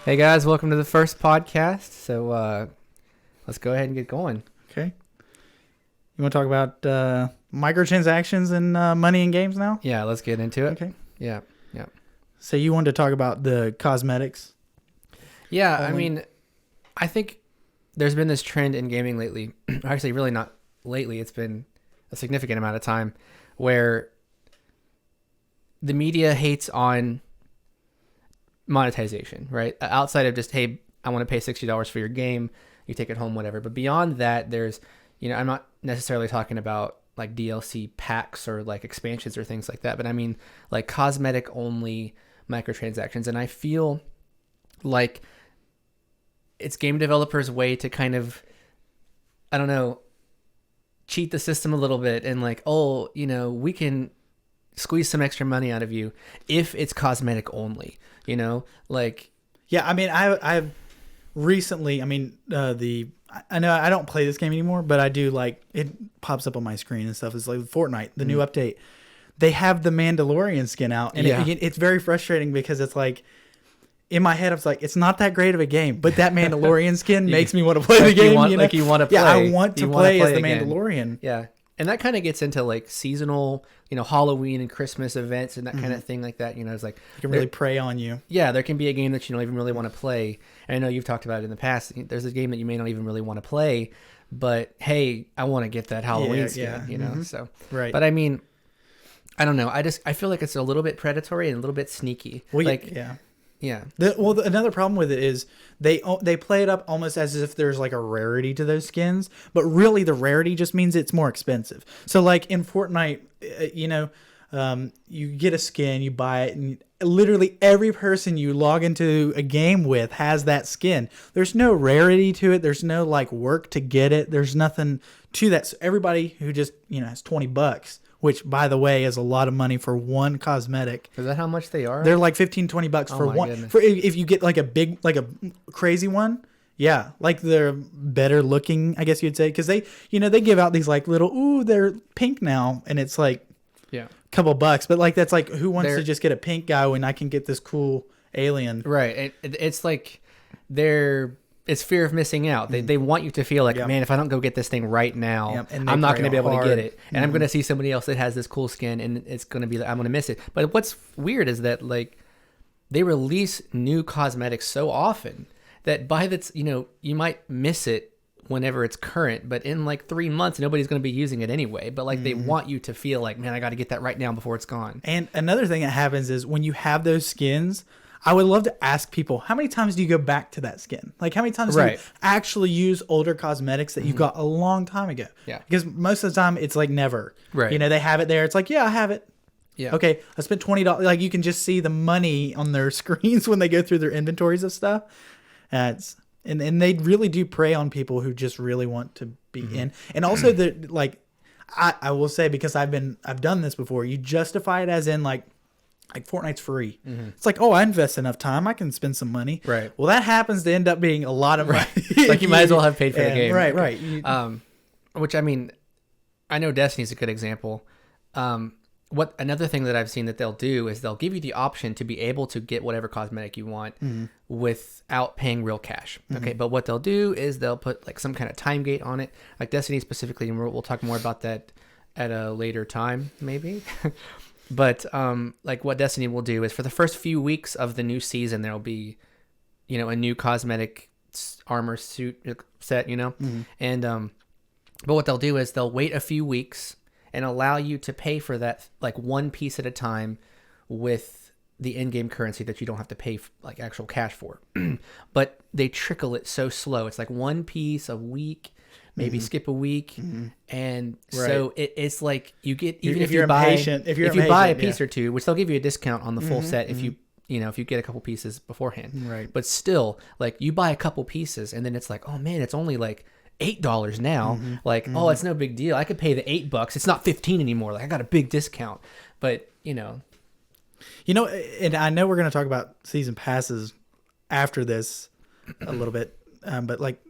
Hey guys, welcome to the first podcast. So let's go ahead and get going. Okay. You want to talk about microtransactions and money in games now? Yeah, let's get into it. Okay. Yeah. So you wanted to talk about the cosmetics? Yeah, I mean, I think there's been this trend in gaming lately. Actually, really not lately. It's been a significant amount of time where the media hates on monetization, right? Outside of just, hey, I want to pay $60 for your game, you take it home, whatever. But beyond that, there's, I'm not necessarily talking about like DLC packs or like expansions or things like that, but I mean like cosmetic only microtransactions. And I feel like it's game developers' way to kind of, I don't know, cheat the system a little bit and like, oh, we can squeeze some extra money out of you if it's cosmetic only, like. Yeah, I mean, I've recently, I know I don't play this game anymore, but I do, like, it pops up on my screen and stuff. It's like Fortnite, the new update. They have the Mandalorian skin out, and it's very frustrating because it's like, in my head, I was like, it's not that great of a game, but that Mandalorian skin makes me want to play the game. Like you want to play. Yeah, I want to play as the Mandalorian. Yeah. And that kind of gets into like seasonal, Halloween and Christmas events and that kind of thing like that. It's like it can really prey on you. Yeah, there can be a game that you don't even really want to play. And I know you've talked about it in the past. There's a game that you may not even really want to play, but hey, I want to get that Halloween skin, So, right. But I mean, I don't know. I feel like it's a little bit predatory and a little bit sneaky. Well, like, yeah. Another problem with it is they play it up almost as if there's like a rarity to those skins, but really the rarity just means it's more expensive. So like in Fortnite, you get a skin, you buy it, and literally every person you log into a game with has that skin. There's no rarity to it. There's no like work to get it. There's nothing to that. So everybody who just has $20. Which, by the way, is a lot of money for one cosmetic. Is that how much they are? They're like $15-$20 for one. Goodness. For if you get like a big, like a crazy one, yeah, like they're better looking, I guess you'd say, because they give out these like little, they're pink now, and it's like a couple bucks, but like that's like who wants to just get a pink guy when I can get this cool alien? Right. It's like it's fear of missing out. They want you to feel like, man, if I don't go get this thing right now, I'm not going to be able to get it. And I'm going to see somebody else that has this cool skin and it's going to be, I'm going to miss it. But what's weird is that like they release new cosmetics so often that by that's, you might miss it whenever it's current, but in like 3 months, nobody's going to be using it anyway. But like they want you to feel like, man, I got to get that right now before it's gone. And another thing that happens is when you have those skins, I would love to ask people, how many times do you go back to that skin? Like, how many times do you actually use older cosmetics that you got a long time ago? Yeah. Because most of the time, it's like never. Right. They have it there. It's like, yeah, I have it. Yeah. Okay, I spent $20. Like, you can just see the money on their screens when they go through their inventories of stuff. And they really do prey on people who just really want to be in. And also, I will say, because I've done this before, you justify it as in, like Fortnite's free. It's like, I invest enough time, I can spend some money. Right. Well, that happens to end up being a lot of money. Like you might as well have paid for the game. Right. Which I mean, I know Destiny's a good example. Another thing that I've seen that they'll do is they'll give you the option to be able to get whatever cosmetic you want without paying real cash. Okay. But what they'll do is they'll put like some kind of time gate on it, like Destiny specifically, and we'll talk more about that at a later time, maybe. But like what Destiny will do is for the first few weeks of the new season, there'll be, a new cosmetic armor suit set, and but what they'll do is they'll wait a few weeks and allow you to pay for that like one piece at a time with the in-game currency that you don't have to pay like actual cash for. But they trickle it so slow. It's like one piece a week. Maybe skip a week, and so it's like you get even if you buy a piece or two, which they'll give you a discount on the full set if you get a couple pieces beforehand. Right. But still, like you buy a couple pieces, and then it's like, oh man, it's only like $8 now. Oh, it's no big deal. I could pay the $8. It's not 15 anymore. Like I got a big discount. But and I know we're going to talk about season passes after this a little bit, but like.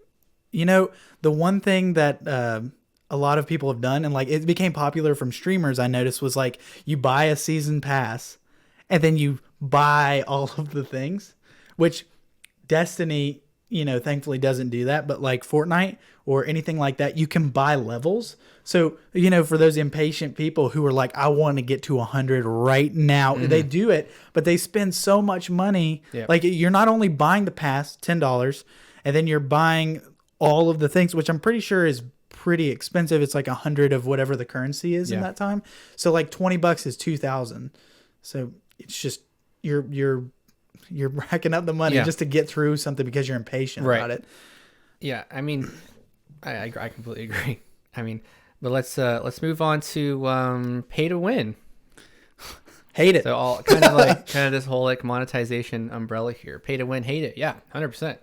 The one thing that a lot of people have done, and like it became popular from streamers, I noticed, was like you buy a season pass and then you buy all of the things, which Destiny, thankfully doesn't do that, but like Fortnite or anything like that, you can buy levels. So, for those impatient people who are like, I want to get to 100 right now, they do it, but they spend so much money. Yep. Like, you're not only buying the pass, $10, and then you're buying all of the things, which I'm pretty sure is pretty expensive. It's like 100 of whatever the currency is in that time. So like $20 is 2,000. So it's just, you're racking up the money just to get through something because you're impatient about it. Yeah, I mean, I completely agree. I mean, but let's move on to pay to win. Hate it. So all kind of this whole like monetization umbrella here. Pay to win, hate it. Yeah, 100%.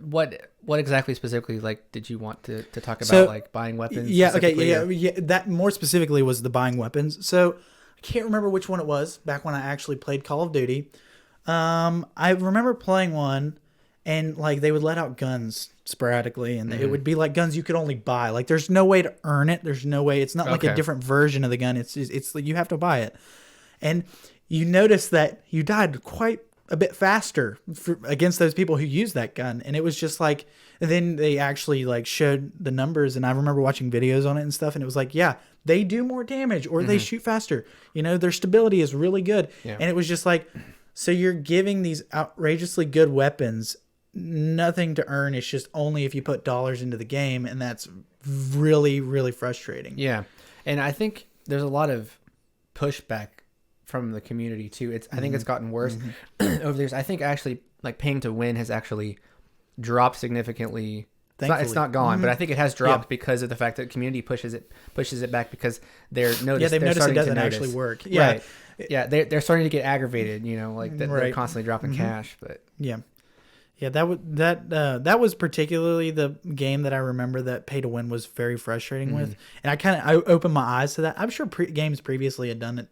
What exactly specifically like did you want to talk about, like buying weapons? Yeah, okay, yeah. That more specifically was the buying weapons. So I can't remember which one it was back when I actually played Call of Duty. I remember playing one, and like they would let out guns sporadically, and it would be like guns you could only buy. Like there's no way to earn it. There's no way. It's not like a different version of the gun. It's like you have to buy it, and you notice that you died quite a bit faster against those people who used that gun. And it was just like, and then they actually like showed the numbers, and I remember watching videos on it and stuff, and it was like, yeah, they do more damage, or they shoot faster. Their stability is really good. Yeah. And it was just like, so you're giving these outrageously good weapons nothing to earn. It's just only if you put dollars into the game, and that's really, really frustrating. Yeah. And I think there's a lot of pushback from the community too. I think it's gotten worse over the years. I think actually like paying to win has actually dropped significantly. It's not gone, but I think it has dropped because of the fact that the community pushes it back because they've noticed it doesn't actually work. Yeah. Right. Yeah, they're starting to get aggravated, like they're constantly dropping cash, but that was particularly the game that I remember that pay to win was very frustrating with. And I opened my eyes to that. I'm sure games previously had done it.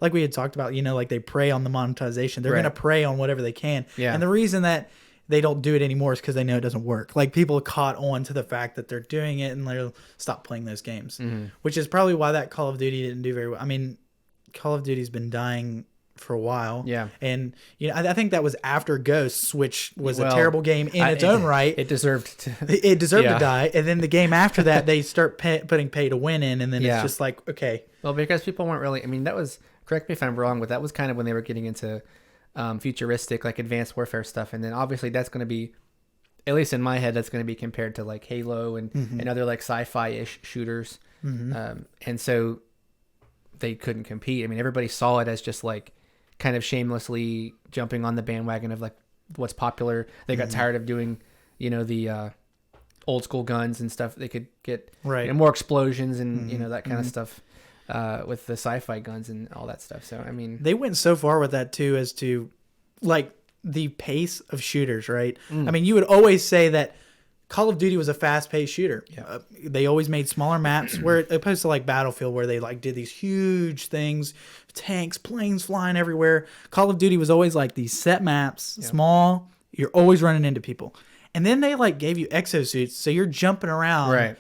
Like we had talked about, like they prey on the monetization. They're going to prey on whatever they can. Yeah. And the reason that they don't do it anymore is because they know it doesn't work. Like people caught on to the fact that they're doing it, and they'll stop playing those games, which is probably why that Call of Duty didn't do very well. I mean, Call of Duty's been dying for a while. Yeah. And I think that was after Ghosts, which was a terrible game in its own right. It deserved to die. And then the game after that, they start putting pay to win in, and then it's just like, okay. Well, because people weren't really, that was, correct me if I'm wrong, but that was kind of when they were getting into futuristic, like advanced warfare stuff. And then obviously that's going to be, at least in my head, that's going to be compared to like Halo and other like sci-fi-ish shooters. And so they couldn't compete. Everybody saw it as just like kind of shamelessly jumping on the bandwagon of like what's popular. They got tired of doing, the old school guns and stuff. They could get more explosions and, that kind of stuff. With the sci-fi guns and all that stuff. So, they went so far with that too, as to like the pace of shooters, right? You would always say that Call of Duty was a fast-paced shooter. Yeah. They always made smaller maps, where opposed to like Battlefield, where they like did these huge things, tanks, planes flying everywhere. Call of Duty was always like these set maps, small. You're always running into people, and then they like gave you exosuits, so you're jumping around. Right.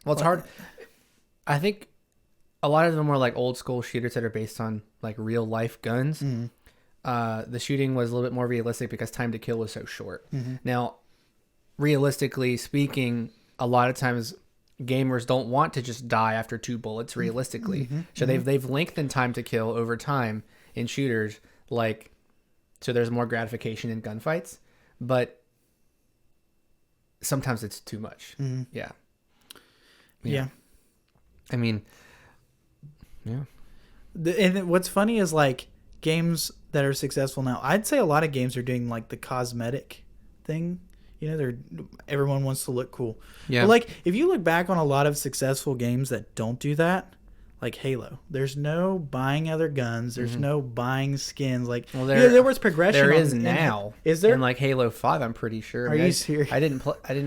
Well, it's hard. I think a lot of them were like old school shooters that are based on like real life guns. The shooting was a little bit more realistic because time to kill was so short. Now, realistically speaking, a lot of times gamers don't want to just die after 2 bullets realistically. So they've lengthened time to kill over time in shooters, like, so there's more gratification in gunfights, but sometimes it's too much. Yeah. Yeah. Yeah. And what's funny is like games that are successful now, I'd say a lot of games are doing like the cosmetic thing. Everyone wants to look cool. Yeah. But like if you look back on a lot of successful games that don't do that, like Halo, there's no buying other guns. There's no buying skins. Like there was progression. There is now. Is there? In like Halo 5, I'm pretty sure. Are you serious? I didn't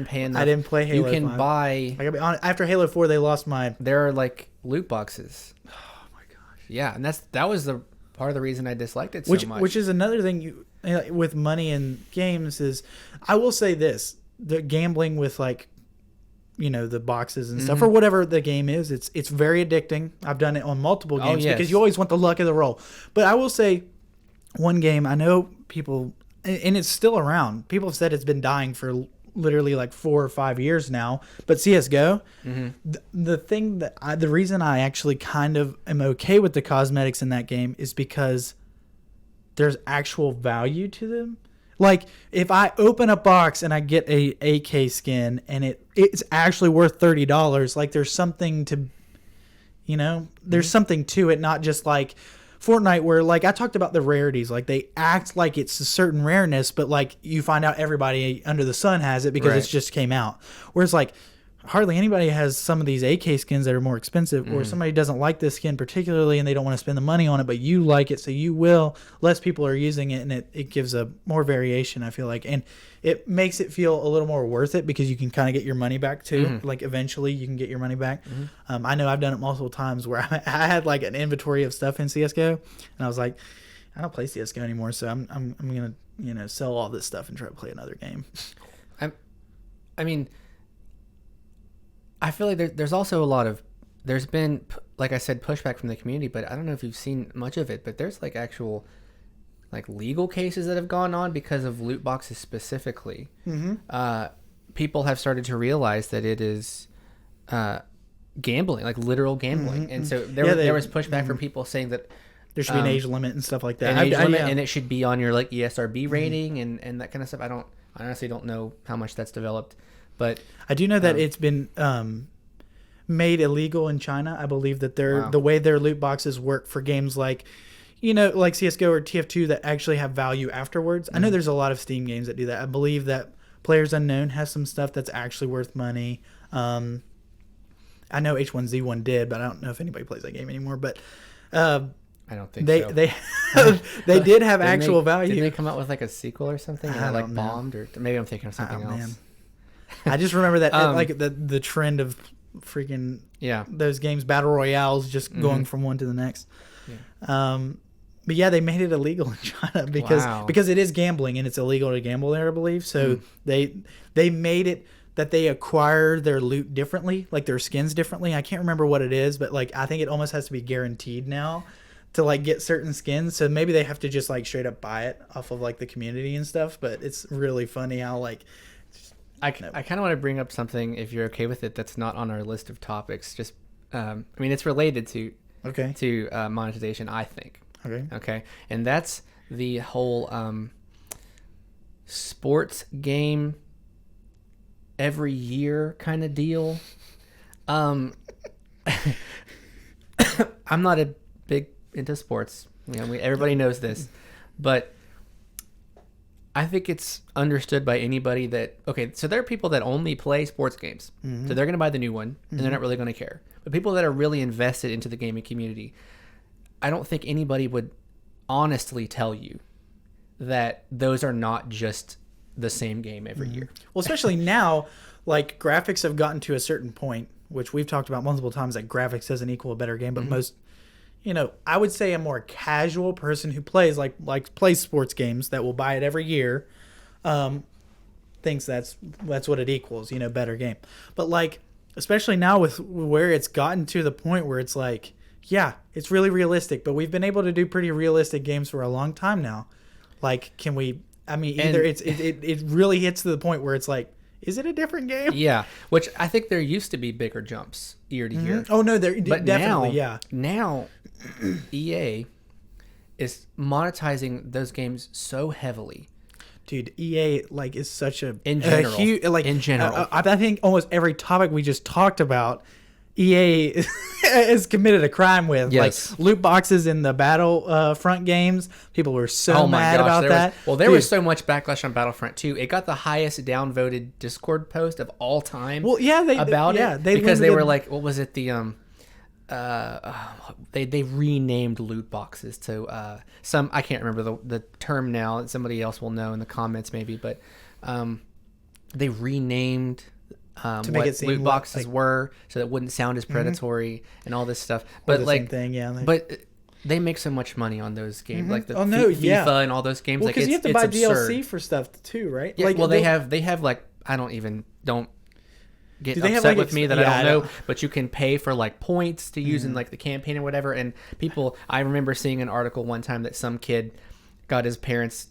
pay enough. I didn't play Halo 5. You can buy. I gotta be honest, after Halo 4, they lost my. There are like loot boxes. Oh my gosh. Yeah, and that was the part of the reason I disliked it so much. Which is another thing with money in games is, I will say this: the gambling with like, the boxes and stuff, or whatever the game is, it's very addicting. I've done it on multiple games because you always want the luck of the roll. But I will say, one game I know people, and it's still around. People have said it's been dying for literally like 4 or 5 years now. But CS:GO, the thing that the reason I actually kind of am okay with the cosmetics in that game is because there's actual value to them. Like if I open a box and I get a AK skin and it's actually worth $30, like there's something to, there's something to it, not just like Fortnite where like I talked about the rarities, like they act like it's a certain rareness, but like you find out everybody under the sun has it because it's just came out. Whereas like hardly anybody has some of these AK skins that are more expensive, or somebody doesn't like this skin particularly and they don't want to spend the money on it, but you like it, so you will. Less people are using it, and it gives a more variation, I feel like, and it makes it feel a little more worth it because you can kind of get your money back too. Like eventually you can get your money back. I know I've done it multiple times where I had like an inventory of stuff in CS:GO, and I was like, I don't play CS:GO anymore, so I'm gonna sell all this stuff and try to play another game. I mean, I feel like there's also there's been, like I said, pushback from the community, but I don't know if you've seen much of it, but there's like actual like legal cases that have gone on because of loot boxes specifically. People have started to realize that it is gambling, like literal gambling. And so there was pushback from people saying that there should be an age limit and stuff like that. An age limit, and it should be on your like ESRB rating and that kind of stuff. I honestly don't know how much that's developed. But I do know that it's been made illegal in China. I believe that the way their loot boxes work for games like, like CS:GO or TF2 that actually have value afterwards. I know there's a lot of Steam games that do that. I believe that Players Unknown has some stuff that's actually worth money. I know H1Z1 did, but I don't know if anybody plays that game anymore. But I don't think so. They did have actual value. Did they come out with like a sequel or something? I like don't know. bombed, or maybe I'm thinking of something else. Man. I just remember that like the trend of freaking those games, battle royales, just going from one to the next. But yeah, they made it illegal in China because it is gambling and it's illegal to gamble there, I believe. So they made it that they acquire their loot differently, like their skins differently. I can't remember what it is, but like I think it almost has to be guaranteed now to like get certain skins. So maybe they have to just like straight up buy it off of like the community and stuff. But it's really funny how like. I kind of want to bring up something, if you're okay with it, that's not on our list of topics. Just, I mean, it's related to monetization, I think. Okay, and that's the whole sports game every year kind of deal. I'm not a big into sports. Everybody knows this, but I think it's understood by anybody that, so there are people that only play sports games. So they're going to buy the new one, and they're not really going to care. But people that are really invested into the gaming community, I don't think anybody would honestly tell you that those are not just the same game every year. Well, especially now, like graphics have gotten to a certain point, which we've talked about multiple times, that graphics doesn't equal a better game, but most... I would say a more casual person who plays plays sports games that will buy it every year, thinks that's what it equals, better game. But like, especially now with where it's gotten to the point where it's like, yeah, it's really realistic, but we've been able to do pretty realistic games for a long time now. Like, can we? I mean, either it really hits to the point where it's like, is it a different game? Yeah, which I think there used to be bigger jumps year to year. Oh no, there definitely now EA is monetizing those games so heavily. Dude, EA is such a in general. In general, I think almost every topic we just talked about, EA has committed a crime with. Yes. Like loot boxes in the Battlefront games. People were so mad about that. There was so much backlash on Battlefront 2. It got the highest downvoted Discord post of all time. Well, yeah, because they were like, what was it? They renamed loot boxes to some, I can't remember the term now. Somebody else will know in the comments maybe, but they renamed to make it loot boxes were, so that it wouldn't sound as predatory and all this stuff. But same thing, but they make so much money on those games, like the FIFA and all those games. Well, like because you have to buy absurd. DLC for stuff too, right? Yeah, they have like, I don't get upset with me that I don't know, but you can pay for like points to use in like the campaign or whatever. And people, I remember seeing an article one time that some kid got his parents'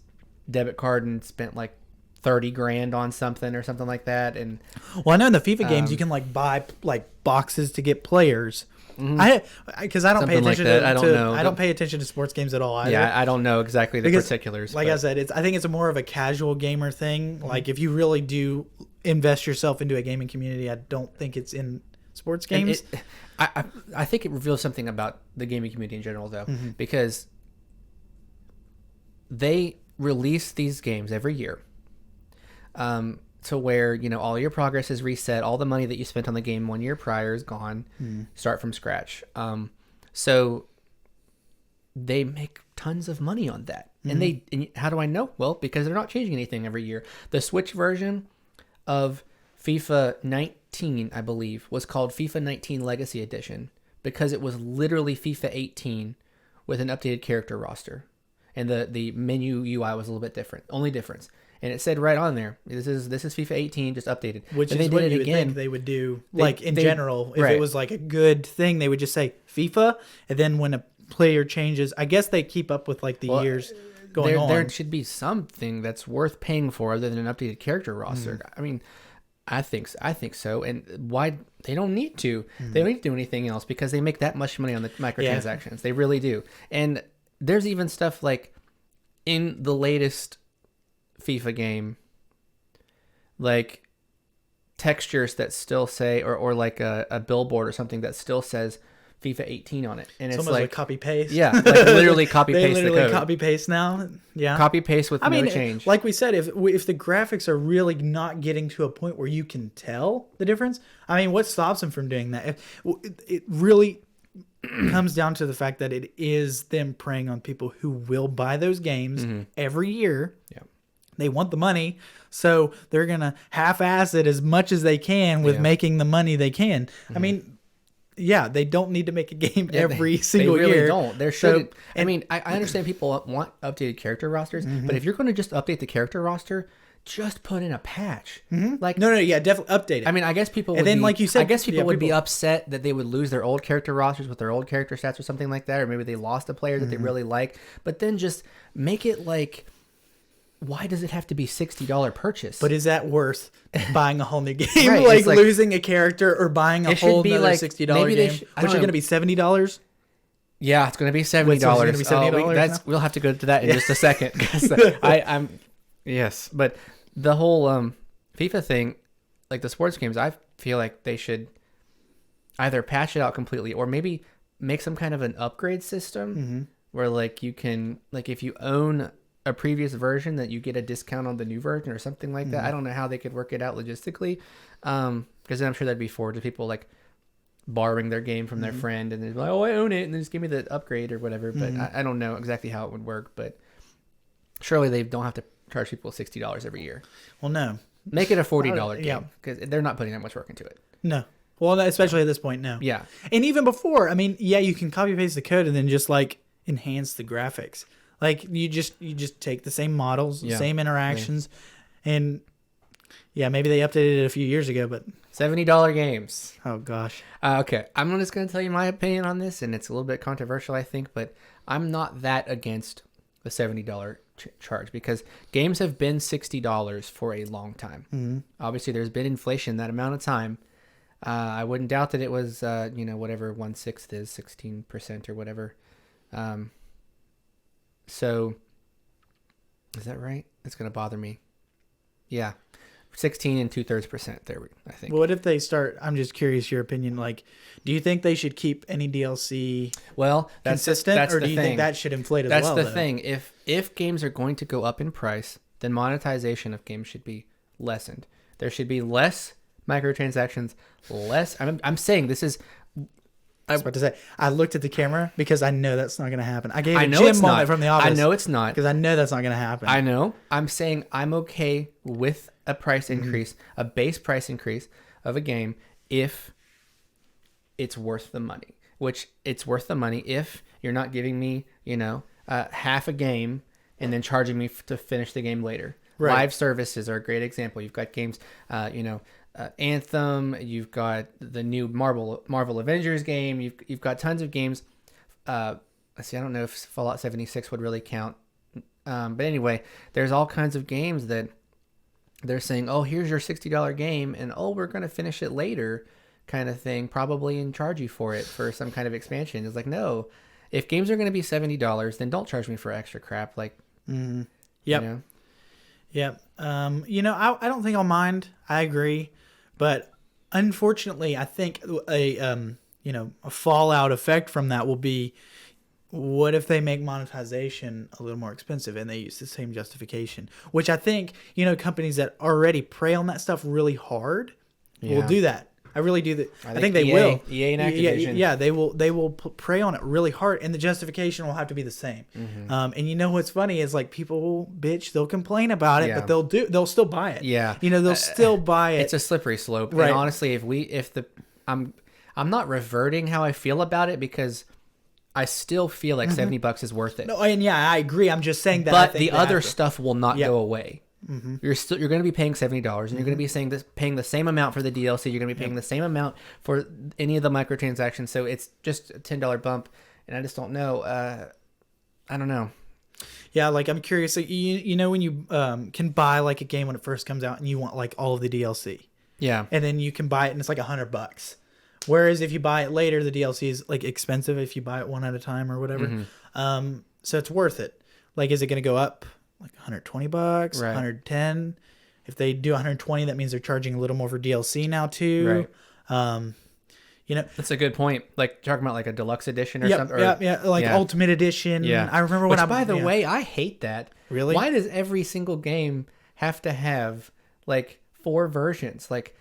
debit card and spent like 30 grand on something or something like that. And well, I know in the FIFA games you can like buy like boxes to get players. Because I don't pay Something like attention that. to I don't know. I don't pay attention to sports games at all either. yeah, I don't know exactly the particulars. Like I said, I think it's more of a casual gamer thing. Like if you really do invest yourself into a gaming community, I don't think it's in sports games. I think it reveals something about the gaming community in general, though, because they release these games every year, to where all your progress is reset, all the money that you spent on the game 1 year prior is gone. Start from scratch. So they make tons of money on that, and how do I know? Well, because they're not changing anything every year. The Switch version of FIFA 19, I believe, was called FIFA 19 Legacy Edition because it was literally FIFA 18 with an updated character roster. And the menu UI was a little bit different. Only difference. And it said right on there, this is FIFA 18, just updated. Which is what you would think they would do, in general. If right. it was like a good thing, they would just say FIFA, and then when a player changes, I guess they keep up with like the years going on. There should be something that's worth paying for other than an updated character roster. I mean, I think so. And why they don't need to. They don't need to do anything else because they make that much money on the microtransactions. Yeah. They really do. And there's even stuff like in the latest FIFA game, like textures that still say, or like a billboard or something that still says FIFA 18 on it, and it's like copy paste. Yeah, like literally copy paste. They literally the code. Copy paste now. Yeah, copy paste with no change. Like we said, if the graphics are really not getting to a point where you can tell the difference, I mean, what stops them from doing that? It really comes down to the fact that it is them preying on people who will buy those games every year. Yeah. They want the money, so they're going to half-ass it as much as they can with making the money they can. I mean, yeah, they don't need to make a game every single year. They really don't. There shouldn't. I mean, I understand people want updated character rosters, but if you're going to just update the character roster, just put in a patch. Like yeah, definitely update it. I mean, I guess people would like you said, I guess people would be upset that they would lose their old character rosters with their old character stats or something like that, or maybe they lost a player that they really like, but then just make it like, why does it have to be $60 purchase? But is that worth buying a whole new game? Right, like losing a character or buying a whole other $60 game, which is going to be $70? Yeah, it's going to be $70. Wait, so it's going to be $70 we'll have to go to that in just a second. Yes, but the whole FIFA thing, like the sports games, I feel like they should either patch it out completely or maybe make some kind of an upgrade system where like you can, like if you own a previous version, that you get a discount on the new version or something like that. I don't know how they could work it out logistically, because then I'm sure that'd be forward to people like borrowing their game from their friend and they're like, oh, I own it, and then just give me the upgrade or whatever. But I don't know exactly how it would work, but surely they don't have to charge people $60 every year. Well, no. Make it a $40 game because they're not putting that much work into it. No. Well, especially at this point, no. Yeah. And even before, I mean, yeah, you can copy paste the code and then just like enhance the graphics. Like you just take the same models, the same interactions, and maybe they updated it a few years ago, but $70 games. Oh gosh. Okay, I'm just gonna tell you my opinion on this, and it's a little bit controversial, I think, but I'm not that against the $70 charge because games have been $60 for a long time. Obviously, there's been inflation that amount of time. I wouldn't doubt that it was whatever 1/6 is, 16% or whatever. So, is that right? That's going to bother me. Yeah. 16 2/3% there, I think. What if they start, I'm just curious your opinion, like, do you think they should keep any DLC consistent, or do you think that should inflate as well? That's the thing. If games are going to go up in price, then monetization of games should be lessened. There should be less microtransactions, less. I'm saying this is... I was about to say, I looked at the camera because I know that's not going to happen. I gave a Jim moment from the office. I know it's not. Because I know that's not going to happen. I know. I'm saying I'm okay with a price increase, a base price increase of a game if it's worth the money. Which it's worth the money if you're not giving me, half a game and then charging me to finish the game later. Right. Live services are a great example. You've got games, Anthem, you've got the new Marvel Avengers game, you've got tons of games. I don't know if Fallout 76 would really count But anyway, there's all kinds of games that they're saying, oh, here's your $60 game, and oh, we're going to finish it later kind of thing, probably, and charge you for it for some kind of expansion. It's like, no, if games are going to be $70, then don't charge me for extra crap. Like, Yep. you know? Yep. I don't think I'll mind. I agree. But unfortunately, I think a fallout effect from that will be, what if they make monetization a little more expensive and they use the same justification? Which I think, companies that already prey on that stuff really hard will do that. I really do that. I think they will. EA and Activision. Yeah, they will prey on it really hard, and the justification will have to be the same. And what's funny is, like, people will bitch, they'll complain about it, but they'll still buy it. Yeah, they'll still buy it. It's a slippery slope. Right. And honestly, I'm not reverting how I feel about it, because I still feel like $70 is worth it. No, and I agree. I'm just saying that. But the other stuff will not go away. Mm-hmm. You're going to be paying $70, and you're going to be paying the same amount for the DLC. You're going to be paying the same amount for any of the microtransactions. So it's just a $10 bump, and I just don't know. I don't know. Yeah, like, I'm curious. Like, when you can buy, like, a game when it first comes out, and you want, like, all of the DLC. Yeah. And then you can buy it, and it's like $100. Whereas if you buy it later, the DLC is, like, expensive if you buy it one at a time or whatever. So it's worth it. Like, is it going to go up like $120, right. 110? If they do 120, that means they're charging a little more for DLC now too. Right. That's a good point. Like, talking about like a deluxe edition or something. Like Ultimate Edition. Yeah. I remember by the way, I hate that. Really? Why does every single game have to have like 4 versions? Like,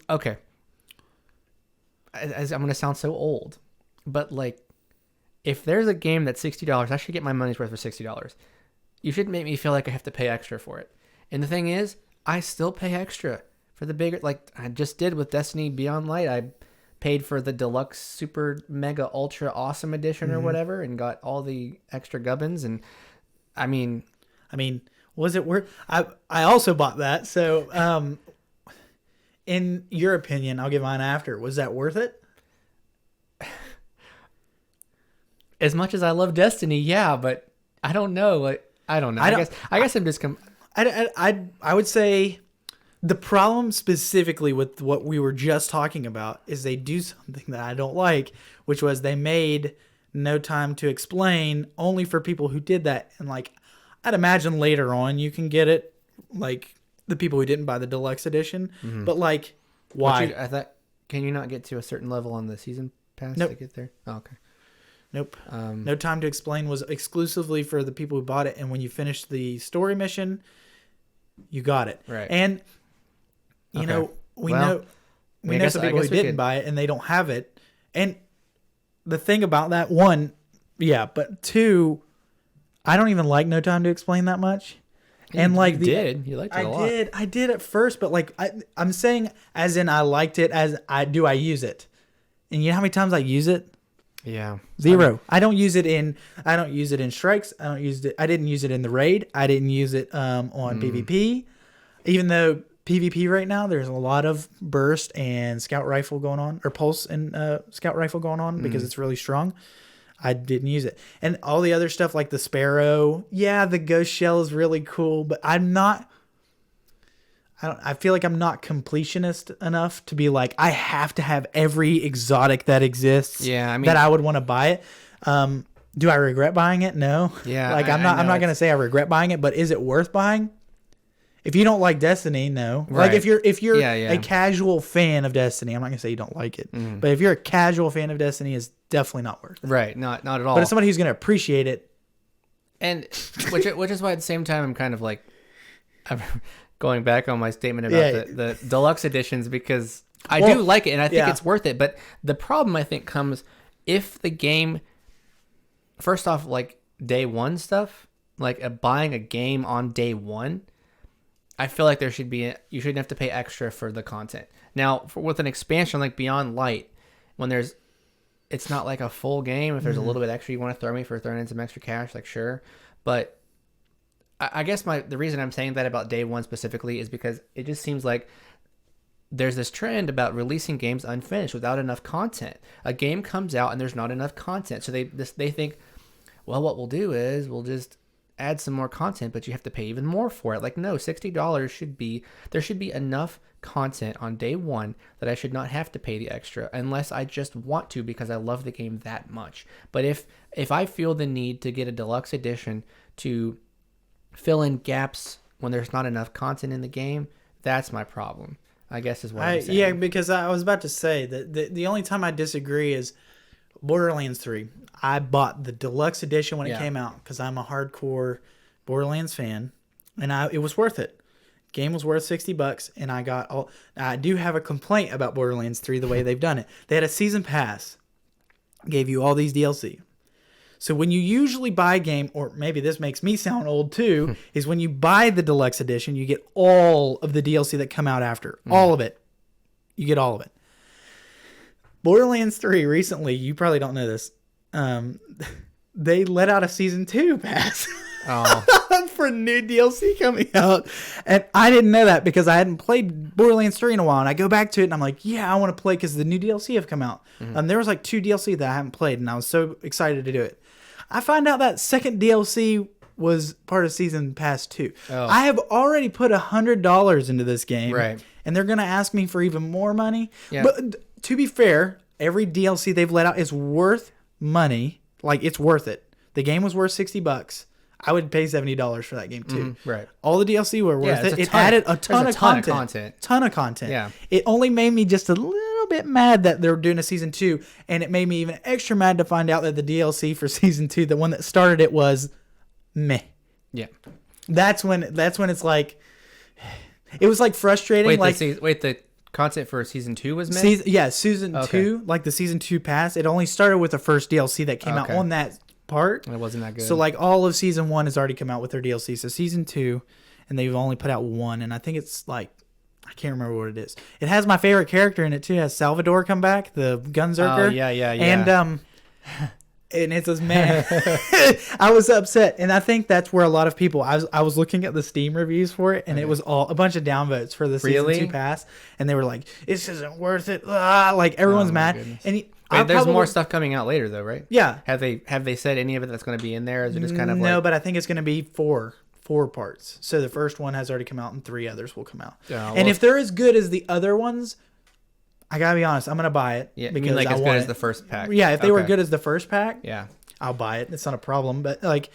okay. I'm going to sound so old, but like, if there's a game that's $60, I should get my money's worth for $60. You shouldn't make me feel like I have to pay extra for it. And the thing is, I still pay extra for the bigger, like I just did with Destiny Beyond Light. I paid for the deluxe super mega ultra awesome edition or whatever, and got all the extra gubbins. And I mean, was it worth? I also bought that. So, in your opinion, I'll give mine after. Was that worth it? As much as I love Destiny, yeah, but I don't know. Like, I don't know. I guess I'm just. I would say the problem specifically with what we were just talking about is they do something that I don't like, which was they made No Time to Explain only for people who did that. And like, I'd imagine later on you can get it, like the people who didn't buy the deluxe edition. But like, why? I thought, can you not get to a certain level on the season pass to get there? Oh, okay. Nope. No Time to Explain was exclusively for the people who bought it, and when you finished the story mission, you got it. Right. And we know some people who didn't buy it and they don't have it. And the thing about that, one, but two, I don't even like No Time to Explain that much. And like you liked it a lot. I did at first, but like I'm saying, as in I liked it, as I use it. And you know how many times I use it? Yeah. 0. I don't use it in strikes. I didn't use it in the raid. I didn't use it on PvP. Even though PvP right now there's a lot of burst and scout rifle going on, or pulse and scout rifle going on, because it's really strong. I didn't use it. And all the other stuff like the sparrow, the ghost shell is really cool, but I feel like I'm not completionist enough to be like, I have to have every exotic that exists. Yeah, I mean, that I would want to buy it. Do I regret buying it? No. Yeah. Like, I'm not going to say I regret buying it, but is it worth buying? If you don't like Destiny, no. Right. Like, if you're a casual fan of Destiny, I'm not going to say you don't like it, but if you're a casual fan of Destiny, it's definitely not worth it. Right. Not at all. But as somebody who's going to appreciate it, and which is why at the same time I'm kind of like, I'm going back on my statement about the deluxe editions, because I do like it and I think it's worth it. But the problem, I think, comes if the game, first off, like day one stuff, like buying a game on day one, I feel like you shouldn't have to pay extra for the content. Now, with an expansion like Beyond Light, when it's not like a full game. If there's a little bit extra you want to throw me for throwing in some extra cash, like sure. But I guess the reason I'm saying that about day one specifically is because it just seems like there's this trend about releasing games unfinished without enough content. A game comes out and there's not enough content, so they think, well, what we'll do is we'll just add some more content, but you have to pay even more for it. Like, no, $60 should be, there should be enough content on day one that I should not have to pay the extra unless I just want to because I love the game that much. But if I feel the need to get a deluxe edition to fill in gaps when there's not enough content in the game, that's my problem, I guess is what I'm saying. Yeah, because I was about to say that the only time I disagree is Borderlands 3. I bought the deluxe edition when it came out because I'm a hardcore Borderlands fan, and it was worth it. Game was worth $60, and I do have a complaint about Borderlands 3 the way they've done it. They had a season pass, gave you all these DLC. So when you usually buy a game, or maybe this makes me sound old too, is when you buy the deluxe edition, you get all of the DLC that come out after. All of it. You get all of it. Borderlands 3 recently, you probably don't know this, they let out a Season 2 pass for new DLC coming out. And I didn't know that because I hadn't played Borderlands 3 in a while. And I go back to it and I'm like, yeah, I want to play because the new DLC have come out. There was like 2 DLC that I haven't played and I was so excited to do it. I find out that second DLC was part of Season Pass 2. I have already put $100 into this game. Right. And they're going to ask me for even more money. Yeah. But to be fair, every DLC they've let out is worth money. Like, it's worth it. The game was worth $60. I would pay $70 for that game too. Right. All the DLC were worth it. It added a ton of content. Ton of content. Yeah. It only made me just a little bit mad that they're doing a Season 2. And it made me even extra mad to find out that the DLC for Season 2, the one that started it, was meh. Yeah. That's when it's like, it was like frustrating. The content for Season 2 was meh? Season 2, like the Season 2 pass, it only started with the first DLC that came out on that part. It wasn't that good. So like all of Season 1 has already come out with their DLC. So Season 2, and they've only put out 1, and I think it's like, I can't remember what it is. It has my favorite character in it too. It has Salvador come back, the Gunzerker. Oh, yeah. And it's this man. I was upset, and I think that's where a lot of people. I was looking at the Steam reviews for it, and it was all a bunch of downvotes for the Season 2 pass, and they were like, "This isn't worth it." Like everyone's mad. Goodness. And there's more stuff coming out later, though, right? Yeah. Have they said any of it that's going to be in there? Is it just kind of no? But I think it's going to be four parts. So the first one has already come out, and 3 others will come out. And if they're as good as the other ones, I gotta be honest, I'm gonna buy it. Yeah, because as good as the first pack. Yeah, if they were good as the first pack, yeah, I'll buy it. It's not a problem. But like,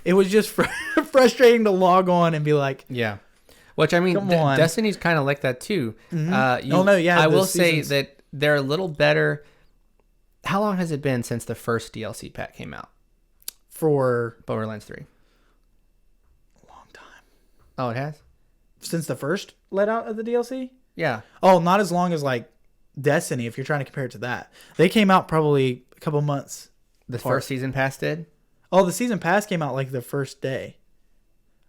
it was just frustrating to log on and be like, yeah. Which I mean, Destiny's kind of like that too. I will say that they're a little better. How long has it been since the first DLC pack came out for Borderlands 3? A long time. Oh, it has? Since the first let out of the DLC? Yeah. Oh, not as long as like Destiny, if you're trying to compare it to that. They came out probably a couple months. The first season pass did? Oh, the season pass came out like the first day.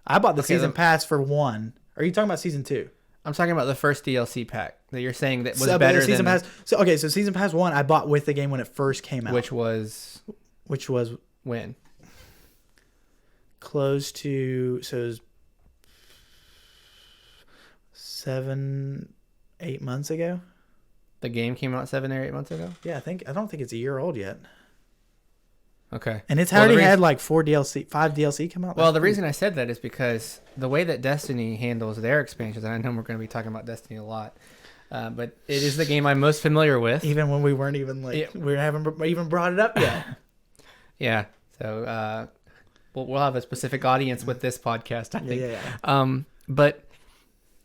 I bought the season pass for 1. Are you talking about Season 2? I'm talking about the first DLC pack that you're saying that was better season than... pass. So Season Pass 1 I bought with the game when it first came out. Which was when? Close to... So it was 7-8 months ago. The game came out 7 or 8 months ago? Yeah, I don't think it's a year old yet. Okay. And it's already had like 5 DLC come out. Well, the reason I said that is because the way that Destiny handles their expansions, and I know we're going to be talking about Destiny a lot, but it is the game I'm most familiar with. Even when we weren't even we haven't even brought it up yet. Yeah. So we'll have a specific audience with this podcast, I think. Yeah. But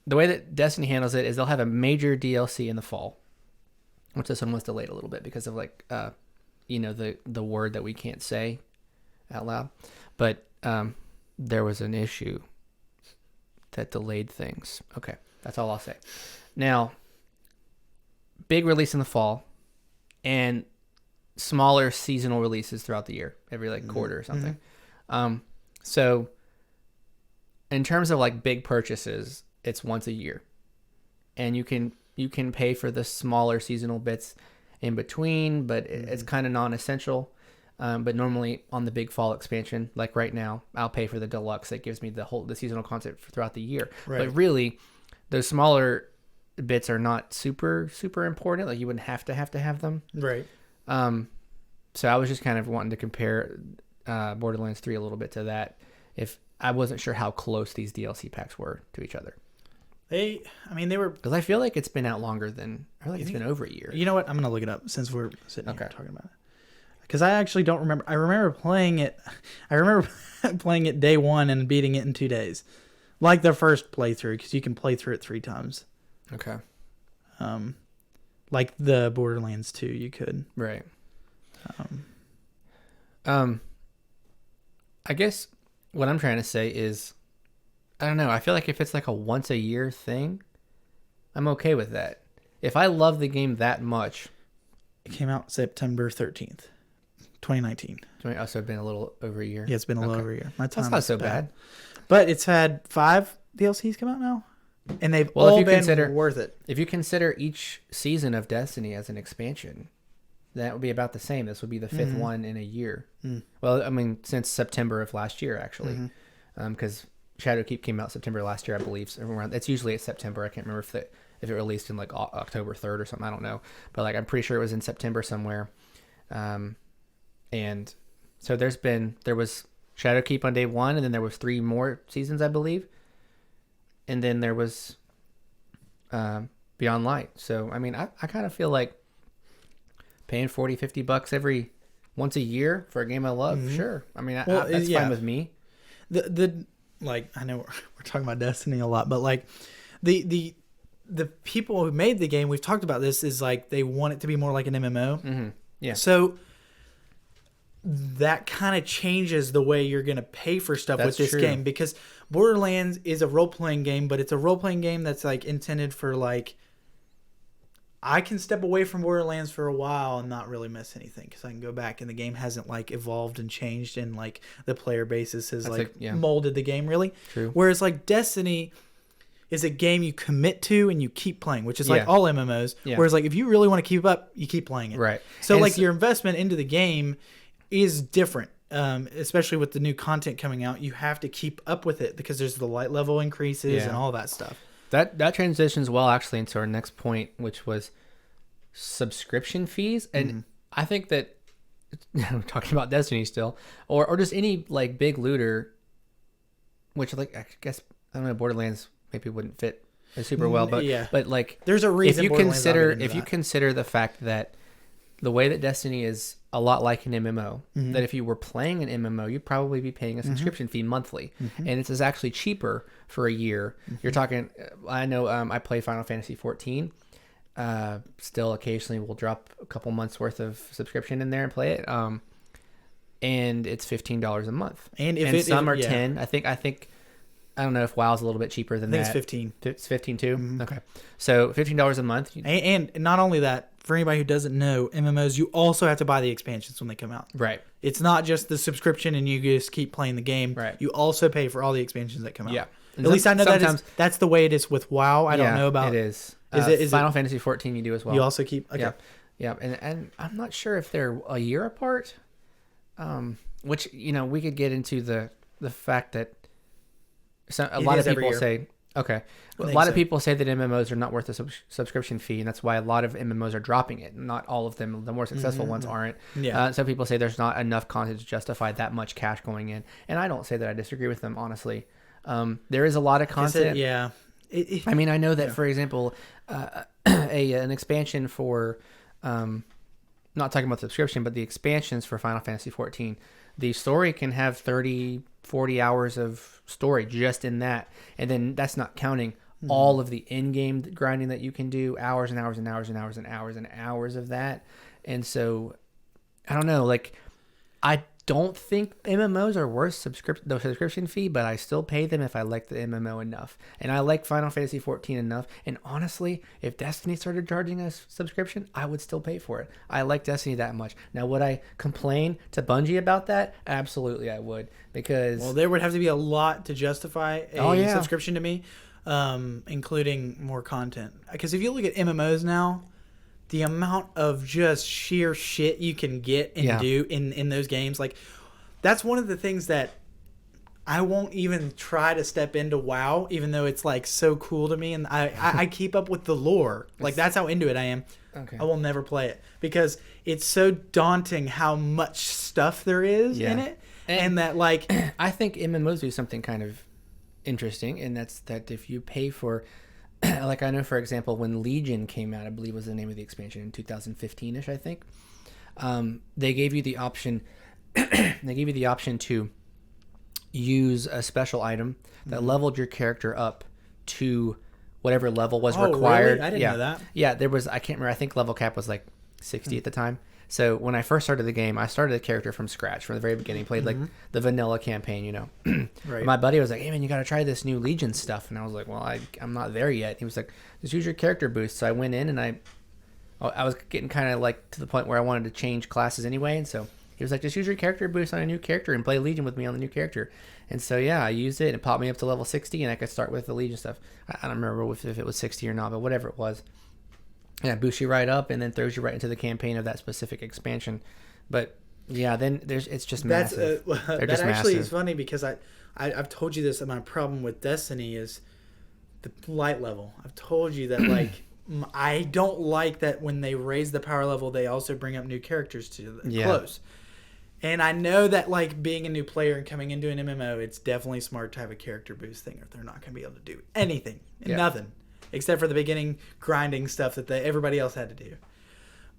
the way that Destiny handles it is they'll have a major DLC in the fall, which this one was delayed a little bit because of like... the word that we can't say out loud, but there was an issue that delayed things. Okay, that's all I'll say. Now, big release in the fall, and smaller seasonal releases throughout the year, every like quarter or something. So, in terms of like big purchases, it's once a year, and you can pay for the smaller seasonal bits in between, but it's kind of non-essential. But normally on the big fall expansion, like right now, I'll pay for the deluxe that gives me the seasonal content throughout the year. Right. But really, those smaller bits are not super important. Like you wouldn't have to have them. Right. So I was just kind of wanting to compare Borderlands 3 a little bit to that, if I wasn't sure how close these DLC packs were to each other. They were. Because I feel like it's been out longer than, I feel like it's been over a year. You know what? I'm gonna look it up since we're sitting here talking about it. Because I actually don't remember. I remember playing it. I remember playing it day one and beating it in 2 days, like the first playthrough. Because you can play through it 3 times. Okay. Like the Borderlands 2, you could. Right. I guess what I'm trying to say is, I don't know. I feel like if it's like a once a year thing, I'm okay with that. If I love the game that much. It came out September 13th, 2019. So it's been a little over a year. Yeah, it's been a little over a year. My time That's not so bad. But it's had 5 DLCs come out now, and they've all been worth it. If you consider each season of Destiny as an expansion, that would be about the same. This would be the 5th one in a year. Well, I mean, since September of last year, actually, because Shadowkeep came out September last year, I believe. So it's usually at September. I can't remember if it released in like October 3rd or something. I don't know, but like I'm pretty sure it was in September somewhere. And so there was Shadowkeep on day 1, and then there was 3 more seasons, I believe, and then there was Beyond Light. So I mean, I kind of feel like paying $40-$50 once a year for a game I love. Sure, I mean that's fine with me. Like, I know we're talking about Destiny a lot, but like the people who made the game, we've talked about this, is like they want it to be more like an MMO. Mm-hmm. Yeah. So that kind of changes the way you're going to pay for stuff with this game, because Borderlands is a role-playing game, but it's a role-playing game that's like intended for like, I can step away from Borderlands for a while and not really miss anything because I can go back and the game hasn't like evolved and changed, and like the player basis has molded the game really. True. Whereas like Destiny is a game you commit to and you keep playing, which is like all MMOs. Yeah. Whereas like if you really want to keep up, you keep playing it. Right. So and like your investment into the game is different. Especially with the new content coming out, you have to keep up with it because there's the light level increases and all that stuff. That transitions well actually into our next point, which was subscription fees. And I think that we're talking about Destiny still, or just any like big looter, which like I guess I don't know, Borderlands maybe wouldn't fit super well, but like there's a reason if you consider the fact that the way that Destiny is a lot like an MMO, that if you were playing an MMO, you'd probably be paying a subscription fee monthly. And it's actually cheaper for a year. You're talking, I know I play Final Fantasy 14. Still occasionally we'll drop a couple months worth of subscription in there and play it. And it's $15 a month. And some are 10. I think I don't know if WoW's a little bit cheaper than that. I think it's 15. It's 15 too? Okay. So $15 a month. And not only that, for anybody who doesn't know, MMOs, you also have to buy the expansions when they come out. Right. It's not just the subscription and you just keep playing the game. Right. You also pay for all the expansions that come out. Yeah. At least I know that's the way it is with WoW. I don't know about... It is. Is Final Fantasy 14 you do as well. You also keep... Okay. Yeah. And I'm not sure if they're a year apart. Which, we could get into the fact that a lot of people say... Okay. A lot of people say that MMOs are not worth a subscription fee, and that's why a lot of MMOs are dropping it. Not all of them. The more successful ones aren't. Yeah. Some people say there's not enough content to justify that much cash going in. And I don't say that I disagree with them, honestly. There is a lot of content. I mean, I know that, for example, an expansion for... not talking about subscription, but the expansions for Final Fantasy 14, the story can have 30, 40 hours of story just in that. And then that's not counting all of the in-game grinding that you can do, hours and hours and hours and hours and hours and hours of that. And so, I don't know, like, I don't think MMOs are worth the subscription fee, but I still pay them if I like the MMO enough. And I like Final Fantasy 14 enough. And honestly, if Destiny started charging a subscription, I would still pay for it. I like Destiny that much. Now, would I complain to Bungie about that? Absolutely, I would. Because... Well, there would have to be a lot to justify a subscription to me, including more content. Because if you look at MMOs now... The amount of just sheer shit you can get and do in those games, like that's one of the things that I won't even try to step into WoW, even though it's like so cool to me, and I keep up with the lore. Like that's how into it I am. Okay. I will never play it because it's so daunting how much stuff there is in it, and that like I think MMOs do something kind of interesting, and that's that if you pay for, like I know for example when Legion came out, I believe was the name of the expansion in 2015ish, I think. They gave you the option. They gave you the option to use a special item that leveled your character up to whatever level was required. Really? I didn't know that. Yeah, there was. I can't remember. I think level cap was like 60 at the time. So when I first started the game, I started the character from scratch from the very beginning. Played like the vanilla campaign, you know. Right. My buddy was like, "Hey man, you got to try this new Legion stuff," and I was like, "Well, I'm not there yet." He was like, "Just use your character boost." So I went in and I was getting kind of like to the point where I wanted to change classes anyway, and so he was like, "Just use your character boost on a new character and play Legion with me on the new character." And so yeah, I used it and it popped me up to level 60, and I could start with the Legion stuff. I don't remember if it was 60 or not, but whatever it was. Yeah, boosts you right up and then throws you right into the campaign of that specific expansion. But yeah, then it's just massive. That just actually massive. is funny because I've told you this. That my problem with Destiny is the light level. I've told you that like I don't like that when they raise the power level, they also bring up new characters to close. And I know that like being a new player and coming into an MMO, it's definitely smart to have a character boost thing, or they're not going to be able to do anything, nothing, except for the beginning grinding stuff that everybody else had to do.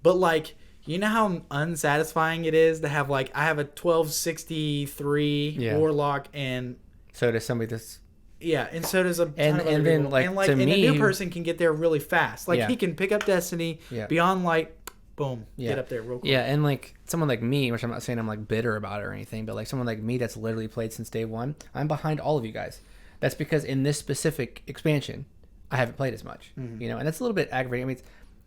But like, you know how unsatisfying it is to have like I have a 1263 warlock, and so does somebody that's and so does a ton and of other then people. like and like to and me, a new person can get there really fast. Like he can pick up Destiny beyond light. Boom, get up there real quick. Yeah, and like someone like me, which I'm not saying I'm like bitter about it or anything, but like someone like me that's literally played since day one, I'm behind all of you guys. That's because in this specific expansion, I haven't played as much, you know, and that's a little bit aggravating. I mean,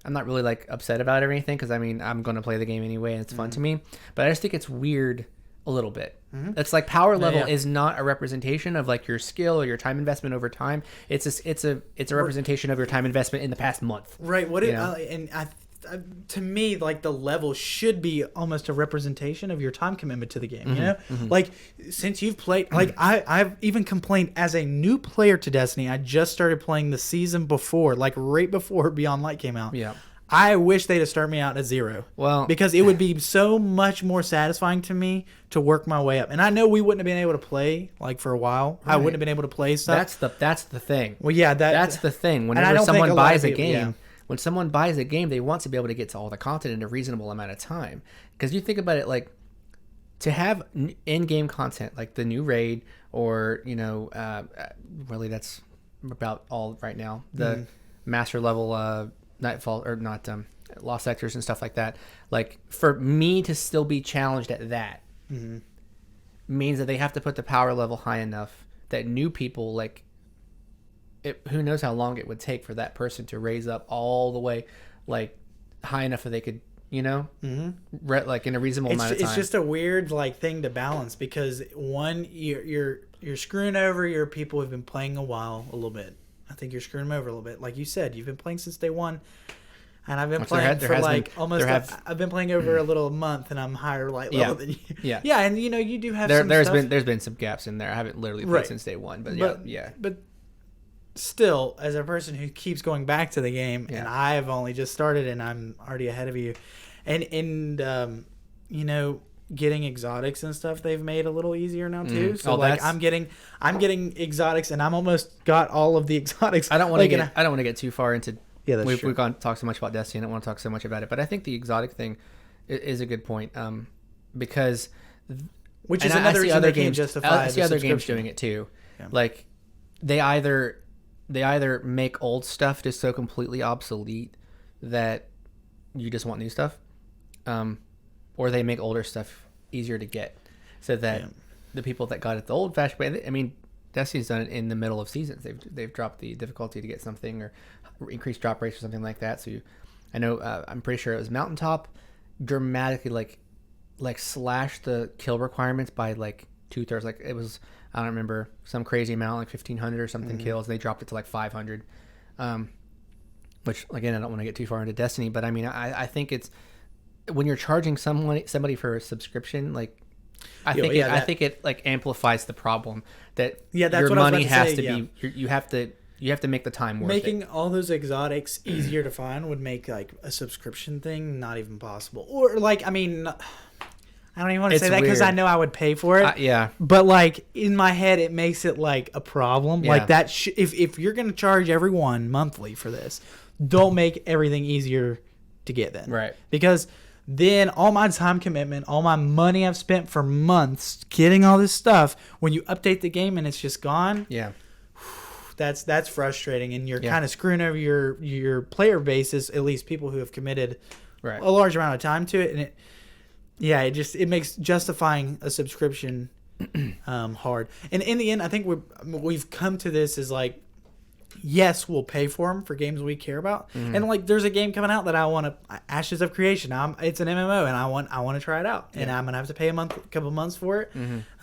I'm not really like upset about it or anything because I mean, I'm going to play the game anyway and it's fun to me, but I just think it's weird a little bit. It's like power level is not a representation of like your skill or your time investment over time. It's a representation of your time investment in the past month. Right. To me, like the level should be almost a representation of your time commitment to the game. You know, like since you've played, like I've even complained as a new player to Destiny. I just started playing the season before, like right before Beyond Light came out. Yeah. I wish they'd have started me out at 0. Well, because it would be so much more satisfying to me to work my way up. And I know we wouldn't have been able to play like for a while. Right. I wouldn't have been able to play stuff. That's the thing. Well, yeah, that's the thing. Whenever someone buys a game. When someone buys a game, they want to be able to get to all the content in a reasonable amount of time. Because you think about it, like to have in-game content like the new raid, or you know, really that's about all right now. The master level Nightfall or not Lost Sectors and stuff like that. Like for me to still be challenged at that means that they have to put the power level high enough that new people like. Who knows how long it would take for that person to raise up all the way like high enough that they could, you know, like in a reasonable amount of time. It's just a weird like thing to balance because one, you're screwing over your people who've been playing a while a little bit. I think you're screwing them over a little bit. Like you said, you've been playing since day one, and I've been playing for like almost. I've been playing over a little month, and I'm higher light level than you. Yeah, and you know you do have there's been some gaps in there. I haven't literally played since day one, but yeah. But still, as a person who keeps going back to the game, and I've only just started, and I'm already ahead of you, and you know, getting exotics and stuff they've made a little easier now too. So like I'm getting exotics, and I'm almost got all of the exotics. I don't want to get too far into. Yeah, that's we've true. gone talk so much about Destiny. I don't want to talk so much about it, but I think the exotic thing is a good point because which is another reason they can't justify. I see other games doing it too. Yeah. Like they either make old stuff just so completely obsolete that you just want new stuff, or they make older stuff easier to get so that the people that got it the old-fashioned way. I mean, Destiny's done it in the middle of seasons. They've dropped the difficulty to get something or increased drop rates or something like that. So I know I'm pretty sure it was Mountaintop dramatically like slashed the kill requirements by like 2/3. Like it was, I don't remember, some crazy amount, like 1,500 or something kills. They dropped it to like 500, which again, I don't want to get too far into Destiny, but I mean, I think it's when you're charging somebody for a subscription, like I think it like amplifies the problem that your money has to be. You have to make the time worth Making it. all those exotics easier to find would make like a subscription thing not even possible. Or like, I mean, I don't even want to It's say that because I weird. know I would pay for it. Yeah. But like in my head, it makes it like a problem. Yeah. Like that. If you're gonna charge everyone monthly for this, don't make everything easier to get then. Right. Because then all my time commitment, all my money I've spent for months getting all this stuff, when you update the game and it's just gone, Yeah. that's frustrating, and you're Yeah. kind of screwing over your player bases, at least people who have committed Right. a large amount of time to it, and it makes justifying a subscription hard. And in the end, I think we've come to this as like, yes, we'll pay for them for games we care about, and like there's a game coming out that I want to, Ashes of Creation. It's an MMO, and I want to try it out, and I'm gonna have to pay a couple months for it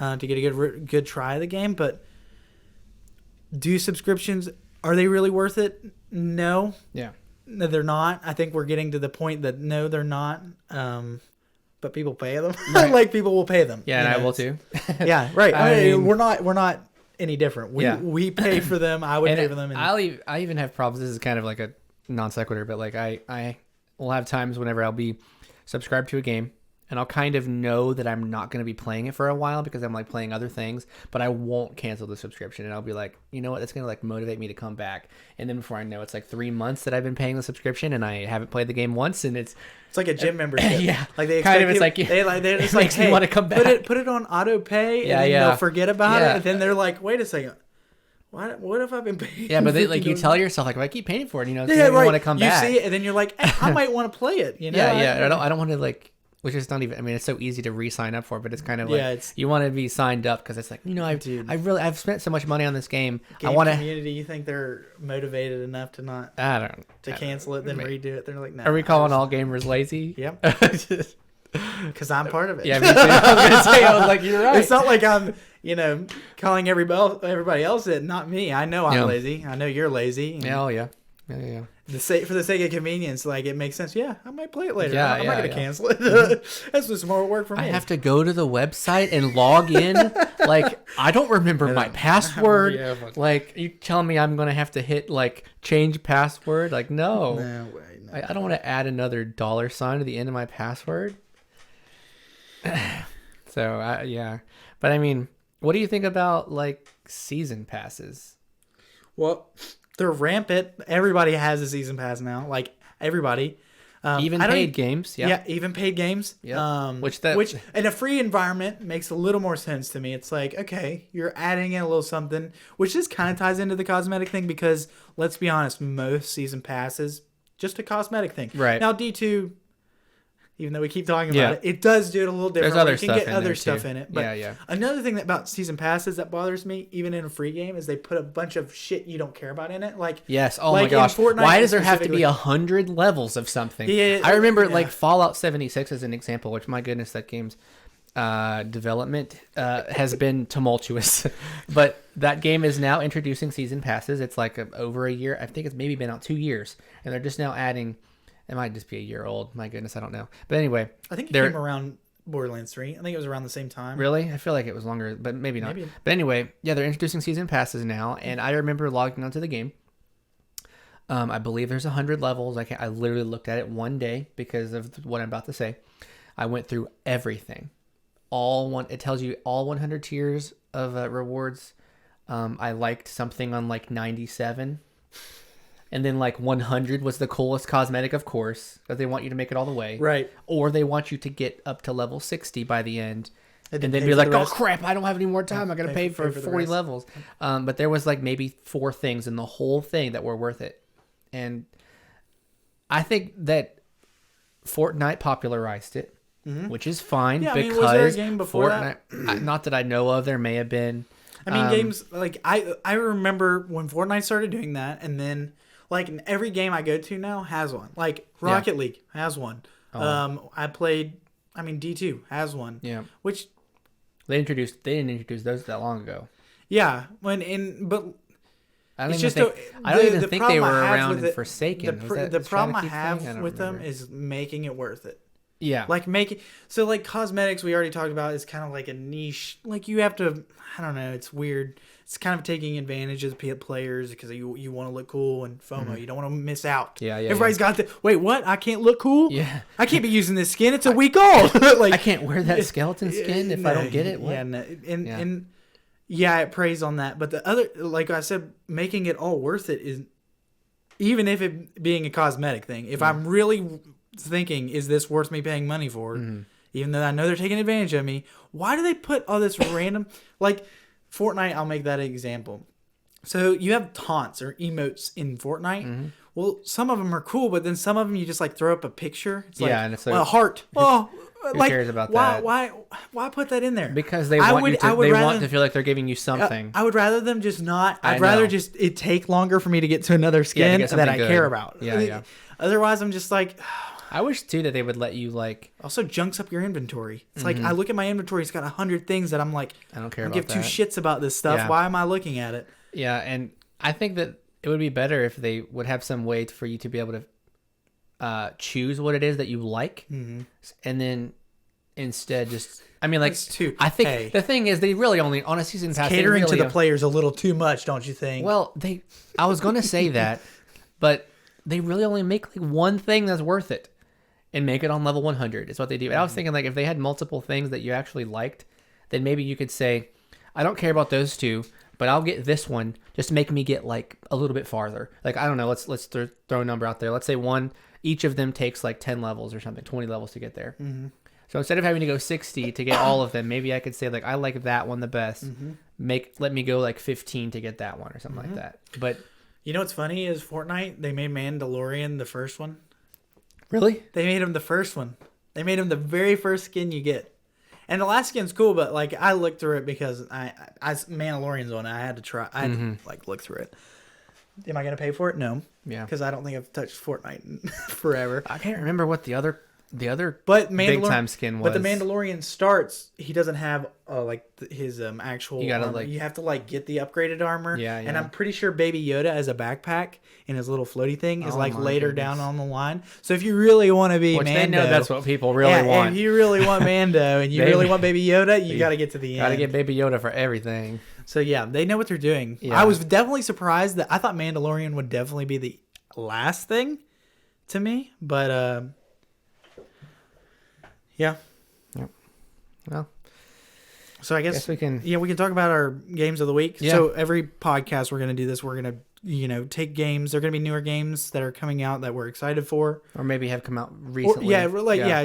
to get a good try of the game. But do subscriptions, are they really worth it? No. Yeah. No, they're not. I think we're getting to the point that no, they're not. But people pay them. Right. Like people will pay them. Yeah, and I will too. Yeah, right. I mean, we're not any different. We pay for them. I would And pay for them. And I even have problems. This is kind of like a non sequitur, but like I will have times whenever I'll be subscribed to a game and I'll kind of know that I'm not going to be playing it for a while because I'm like playing other things, but I won't cancel the subscription, and I'll be like, you know what, that's going to like motivate me to come back. And then before I know, it's like 3 months that I've been paying the subscription and I haven't played the game once, and it's like a gym membership. Yeah, like they kind of. It's expect like they're it just like, makes me hey, want to come back. Put it on auto pay, Yeah, and then yeah. they'll forget about Yeah. it. And then they're like, wait a second, what if I've been paying? Yeah, but they, like you $50? tell yourself like, if I keep paying for it, you know, it's Yeah, gonna right. want to come back. You see it, and then you're like, hey, I might want to play it. You know? Yeah. I don't want to like. Which is not even. I mean, it's so easy to re-sign up for, but it's kind of like it's you want to be signed up because it's like, you know, I've spent so much money on this game. game I want to. community. You think they're motivated enough to not I don't. cancel it, then redo it? They're like, no. Are we calling all gamers lazy? Yep. Because I'm part of it. Yeah, me too. I was gonna say. I was like, you're right. It's not like I'm, calling everybody else it. Not me. I know I'm lazy. I know you're lazy. Yeah. Oh yeah. For the sake of convenience, like it makes sense. Yeah, I might play it later. Yeah, I'm not gonna yeah. cancel it. That's just more work for me. I have to go to the website and log in. Like, I don't remember my password. Yeah, fuck. Like, you telling me I'm gonna have to hit like change password? Like, no. No way. No. I don't want to add another $sign to the end of my password. So yeah, but I mean, what do you think about like season passes? Well, they're rampant. Everybody has a season pass now. Like everybody. Even paid games, yeah, even paid games. Yeah, which in a free environment makes a little more sense to me. It's like, okay, you're adding in a little something, which just kind of ties into the cosmetic thing because let's be honest, most season passes just a cosmetic thing. Right now, D2. Even though we keep talking about it, it does do it a little different. There's other you can stuff get in other there stuff too. in it. But another thing about season passes that bothers me, even in a free game, is they put a bunch of shit you don't care about in it. Like yes, oh like my gosh, Fortnite why does there have to be 100 levels of something? Yeah, I remember like Fallout 76 as an example, which my goodness, that game's development has been tumultuous. But that game is now introducing season passes. It's like over a year. I think it's maybe been out 2 years, and they're just now adding. It might just be a year old. My goodness, I don't know. But anyway, I think it came around Borderlands 3. I think it was around the same time. Really? I feel like it was longer, but maybe not. But anyway, yeah, they're introducing season passes now, and I remember logging onto the game. I believe there's 100 levels. I literally looked at it one day because of what I'm about to say. I went through everything. It tells you all 100 tiers of rewards. I liked something on like 97. And then like 100 was the coolest cosmetic, of course, because they want you to make it all the way. Right. Or they want you to get up to level 60 by the end. And then be like, oh crap, I don't have any more time. I got to pay for 40 levels. But there was like maybe 4 things in the whole thing that were worth it. And I think that Fortnite popularized it, which is fine because was there a game before Fortnite, not that I know of, there may have been. I mean, games like I remember when Fortnite started doing that, and then like in every game I go to now has one. Like Rocket League has one. I played. I mean, D2 has one. Yeah. Which they didn't introduce those that long ago. Yeah. But I don't even think they were around in Forsaken. The problem I have with them is making it worth it. Yeah. Like so like cosmetics we already talked about is kind of like a niche. Like you have to, I don't know, it's weird. It's kind of taking advantage of the players because you want to look cool and FOMO. You don't want to miss out. Yeah. Everybody's got the wait. What? I can't look cool. Yeah. I can't be using this skin. It's a week old. Like I can't wear that skeleton skin if I don't get it. What? Yeah. No, and it preys on that. But the other, like I said, making it all worth it is even if it being a cosmetic thing. If I'm really thinking, is this worth me paying money for? Even though I know they're taking advantage of me, why do they put all this random, like Fortnite? I'll make that example. So you have taunts or emotes in Fortnite. Well, some of them are cool, but then some of them you just like throw up a picture. It's like, and it's like, well, a heart. Oh, who like cares about why, that? Why put that in there? Because they want rather, to feel like they're giving you something. I would rather them just not. I'd rather just it take longer for me to get to another skin that I care about. Yeah. Otherwise, I'm just like. I wish too that they would let you like. Also, junks up your inventory. It's like I look at my inventory; it's got 100 things that I'm like, I don't care. I about give that. two shits about this stuff. Yeah. Why am I looking at it? Yeah, and I think that it would be better if they would have some way for you to be able to choose what it is that you like, and then instead just. I mean, like, I think the thing is they really only on a season pass catering to the players a little too much, don't you think? Well, I was gonna say that, but they really only make like one thing that's worth it. And make it on level 100 is what they do. And I was thinking, like, if they had multiple things that you actually liked, then maybe you could say, I don't care about those two, but I'll get this one just to make me get, like, a little bit farther. Like, I don't know, let's throw a number out there. Let's say each of them takes, like, 10 levels or something, 20 levels to get there. So instead of having to go 60 to get all of them, maybe I could say, like, I like that one the best. Let me go, like, 15 to get that one or something like that. But you know what's funny is Fortnite, they made Mandalorian the first one. Really? They made him the first one. They made him the very first skin you get. And the last skin's cool, but like I looked through it because I Mandalorian's on it. I had to try. I had to like look through it. Am I gonna pay for it? No. Yeah. Because I don't think I've touched Fortnite in forever. I can't remember what the other big time skin was. But the Mandalorian starts. He doesn't have his actual. You gotta armor. You have to like get the upgraded armor. Yeah. And I'm pretty sure Baby Yoda as a backpack in his little floaty thing is like later down on the line. So if you really want to be Mando, they know that's what people really want. If you really want Mando and you really want Baby Yoda, you got to get to the end. Got to get Baby Yoda for everything. So yeah, they know what they're doing. Yeah. I was definitely surprised that I thought Mandalorian would definitely be the last thing to me, but yeah. Yep. Well, so I guess we can. Yeah, we can talk about our games of the week. Yeah. So every podcast we're gonna do this. We're gonna take games. They're gonna be newer games that are coming out that we're excited for, or maybe have come out recently.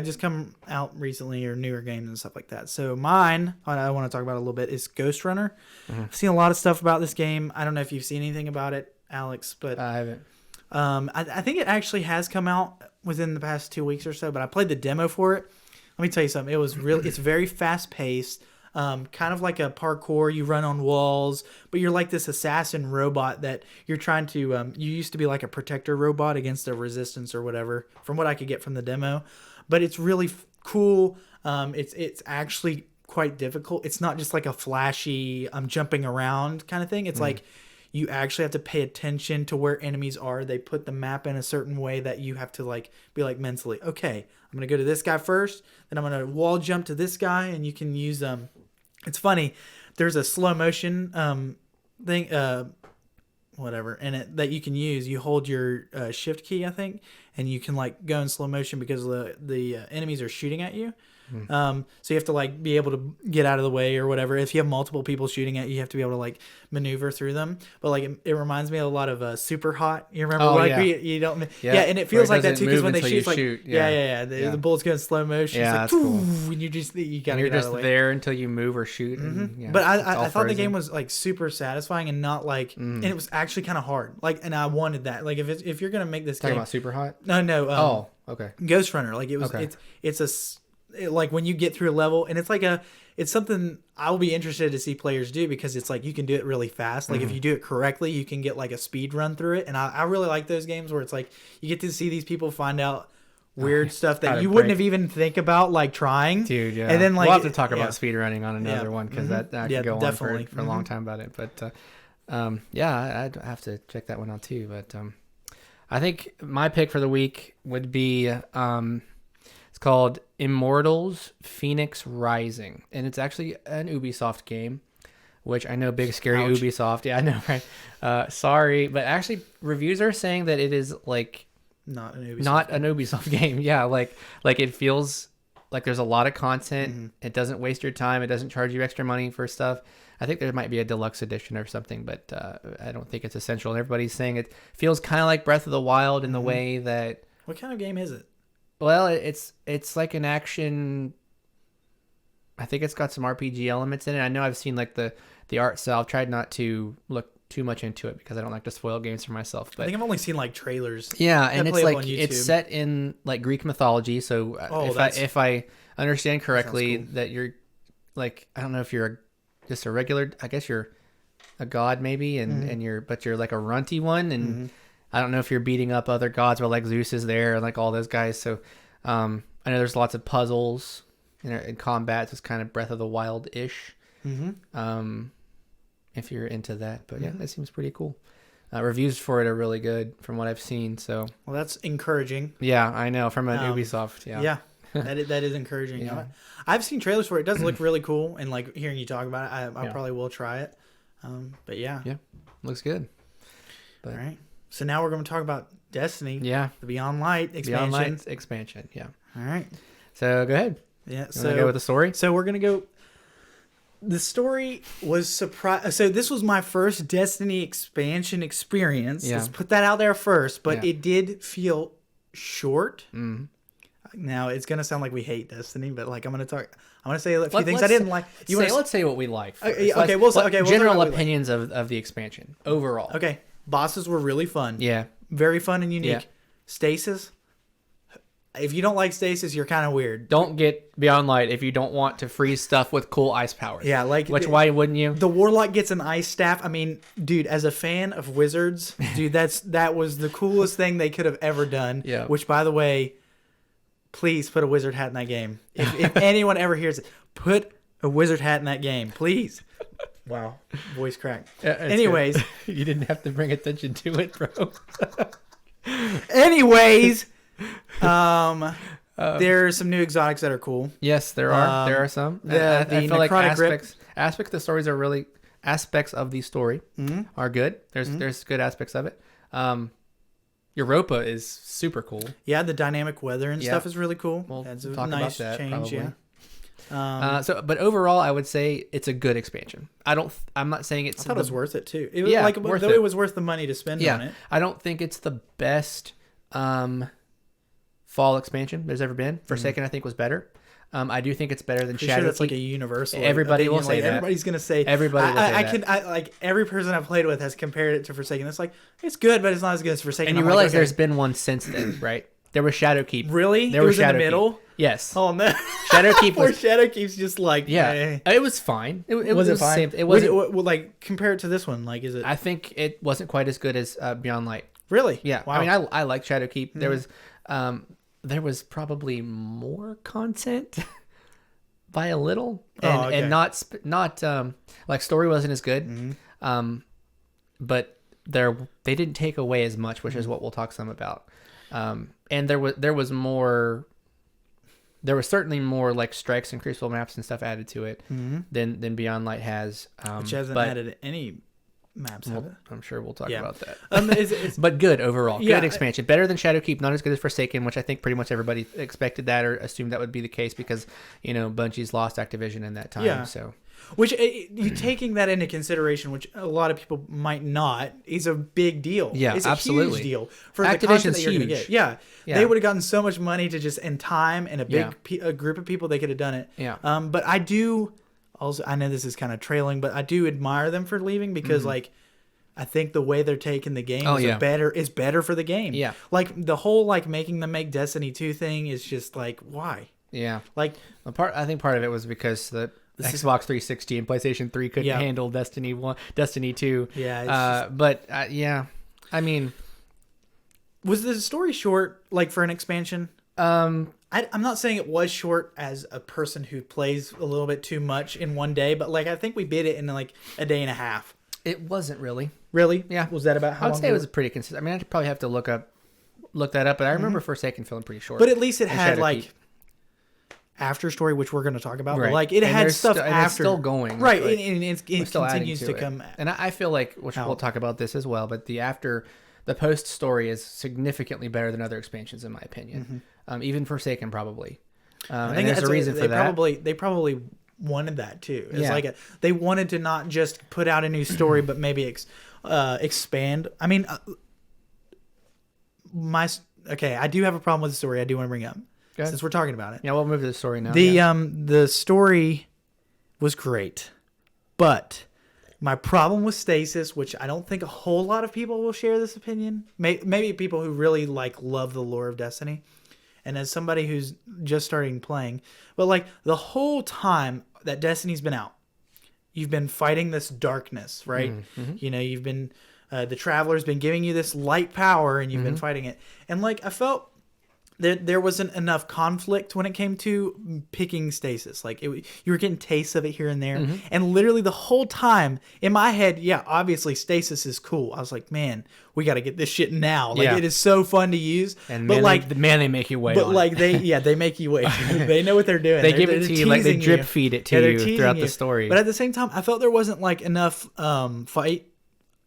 Just come out recently or newer games and stuff like that. So mine, I want to talk about a little bit is Ghost Runner. I've seen a lot of stuff about this game. I don't know if you've seen anything about it, Alex, but I haven't. I think it actually has come out within the past 2 weeks or so. But I played the demo for it. Let me tell you something. It was it's very fast paced, kind of like a parkour. You run on walls, but you're like this assassin robot that you're trying to. You used to be like a protector robot against a resistance or whatever, from what I could get from the demo. But it's really cool. It's actually quite difficult. It's not just like a flashy jumping around kind of thing. It's like you actually have to pay attention to where enemies are. They put the map in a certain way that you have to like be like mentally, okay, I'm going to go to this guy first, then I'm going to wall jump to this guy, and you can use it's funny. There's a slow motion thing whatever in it that you can use. You hold your shift key, I think, and you can like go in slow motion because the enemies are shooting at you. So you have to like be able to get out of the way or whatever. If you have multiple people shooting at you, you have to be able to like maneuver through them. But like it reminds me a lot of Super Hot. You remember you don't and it feels like that too because when they shoot, it's like the bullets go in slow motion. Yeah, it's like, that's cool. And you gotta you're get out just of the way. there until you move or shoot. But I thought the game was like super satisfying and not like and it was actually kind of hard. Like, and I wanted that. Like if you're gonna make this Talking game about Super Hot. No. Okay. Ghost Runner. Like it was. Okay. Like when you get through a level and it's something I'll be interested to see players do because it's like you can do it really fast. Like if you do it correctly, you can get like a speed run through it. And I really like those games where it's like you get to see these people find out weird stuff that you wouldn't have even think about like trying. Dude, yeah. And then like we'll have to talk about speed running on another one because that could go definitely. on for a long time about it. But I'd have to check that one out too. But I think my pick for the week would be it's called Immortals Phoenix Rising, and it's actually an Ubisoft game, which I know, big scary Ouch. Ubisoft. Yeah, I know, right? Sorry, but actually, reviews are saying that it is like Not an Ubisoft. not an Ubisoft game. Yeah, like it feels like there's a lot of content. Mm-hmm. It doesn't waste your time. It doesn't charge you extra money for stuff. I think there might be a deluxe edition or something, but I don't think it's essential. And everybody's saying it feels kind of like Breath of the Wild in the way that. What kind of game is it? Well, it's like an action. I think it's got some RPG elements in it. I know I've seen like the art style. I've tried not to look too much into it because I don't like to spoil games for myself. I But think I've only seen like trailers. yeah, and it's playable like on it's YouTube. set in like Greek mythology. So if I understand correctly, cool. that you're like, I don't know if you're just a regular. I guess you're a god maybe, and you're like a runty one, and I don't know if you're beating up other gods, but like Zeus is there and like all those guys. So I know there's lots of puzzles in combat. So it's kind of Breath of the Wild ish. If you're into that, but yeah, that seems pretty cool. Reviews for it are really good from what I've seen. So Well, that's encouraging. yeah, I know from an Ubisoft. Yeah. Yeah, that is encouraging. Yeah. I've seen trailers for it. It does look really cool, and like hearing you talk about it, I probably will try it. But yeah. Looks good. All right. So now we're going to talk about Destiny. Yeah, The Beyond Light expansion. Beyond Light expansion. Yeah. All right. So go ahead. Yeah. You wanna go with the story? So we're gonna go. The story was surprise. So this was my first Destiny expansion experience. Yeah. Let's put that out there first. But Yeah. it did feel short. Mm. Now it's gonna sound like we hate Destiny, but like I'm gonna say a few things I didn't like. Let's say what we like. First. Okay, we'll talk general about what we opinions of the expansion overall. Okay, bosses were really fun. Yeah. Very fun and unique. Yeah. Stasis. If you don't like stasis, you're kind of weird. Don't get Beyond Light if you don't want to freeze stuff with cool ice powers. Yeah, like why wouldn't you? The Warlock gets an ice staff. I mean, dude, as a fan of Wizards, dude, that was the coolest thing they could have ever done. Yeah. Which, by the way, please put a wizard hat in that game. If anyone ever hears it, put a wizard hat in that game, please. Wow, voice crack. Yeah, it's Anyways, good. You didn't have to bring attention to it, bro. anyways, there are some new exotics that are cool. Yes, there are. There are some. the I feel like necrotic grip. aspects of the stories are really aspects of the story are good. There's good aspects of it. Europa is super cool. Yeah, the dynamic weather and Yeah. stuff is really cool. We'll That's a talk nice about that change. probably. Yeah. But overall, I would say it's a good expansion. I'm not saying it's. I thought it was worth it too. It was Yeah, like worth though it. it was worth the money to spend on it. I don't think it's the best fall expansion there's ever been. Forsaken, I think, was better. I do think it's better than Pretty Shadow. sure that's like a universal. Everybody will opinion. say like, that. Everybody's gonna say. Everybody will say that. Like every person I've played with has compared it to Forsaken. It's like it's good, but it's not as good as Forsaken. And you I'm realize like, okay. there's been one since then, right? There was Shadowkeep. Really? There it was was in the Shadowkeep. middle. Yes. Oh man. Shadowkeep Or was. Shadowkeep's just like Yeah, it was fine. It Was it the fine? same. It wasn't. like compare it to this one. Like is it I think it wasn't quite as good as Beyond Light. really? Yeah. Wow. I mean, I like Shadowkeep. There was probably more content by a little, and not like story wasn't as good. But they didn't take away as much, which is what we'll talk some about. And there was more. There was certainly more like strikes and crucible maps and stuff added to it than Beyond Light has. which hasn't added any maps. Have it? I'm sure we'll talk Yeah. about that. It's But good overall. Yeah. Good expansion. Better than Shadowkeep. Not as good as Forsaken, which I think pretty much everybody expected that or assumed that would be the case because, Bungie's lost Activision in that time. Yeah. So Which you taking that into consideration, which a lot of people might not, is a big deal. Yeah, it's a absolutely. huge deal for the Activision's content that you're going to huge. get. Yeah. Yeah. They would have gotten so much money to just in time and a big Yeah. a group of people they could have done it. Yeah. But I do also I know this is kind of trailing, but I do admire them for leaving because like I think the way they're taking the game is better for the game. Yeah. Like the whole like making them make Destiny 2 thing is just like why? yeah. Like I think part of it was because the Xbox 360 and PlayStation 3 couldn't handle Destiny 1, Destiny 2. Yeah. Yeah. I mean, Was the story short, like for an expansion? I'm not saying it was short as a person who plays a little bit too much in one day, but like I think we beat it in like a day and a half. it wasn't really. Really? Yeah. Was that about how I would long? say it was pretty consistent. I mean, I'd probably have to look that up, but I remember Forsaken feeling pretty short. But at least it And had Shadowkeep. like after story, which we're going to talk about. Right. But like it And had there's stuff and after, it's still going, right? like, And it we're still adding continues to it. come. And I feel like, which we'll talk about this as well, but the post story is significantly better than other expansions, in my opinion. Even Forsaken, probably. I think there's a reason for that. They probably wanted that too. It's Yeah. like they wanted to not just put out a new story, but maybe expand. I mean, I do have a problem with the story. I do want to bring up since we're talking about it. Yeah, we'll move to the story now. The story was great, but my problem with Stasis, which I don't think a whole lot of people will share this opinion, maybe people who really love the lore of Destiny, and as somebody who's just starting playing, but like the whole time that Destiny's been out, you've been fighting this darkness, right? You know, you've been the Traveler's been giving you this light power, and you've been fighting it, and like I felt there wasn't enough conflict when it came to picking Stasis. Like you were getting tastes of it here and there, and literally the whole time in my head, yeah, obviously Stasis is cool. I was like, man, we got to get this shit now. Like it is so fun to use. And but they make you wait. But on like it. they make you wait. They know what they're doing. They give it to you, like they drip feed it to you throughout the story. But at the same time, I felt there wasn't like enough fight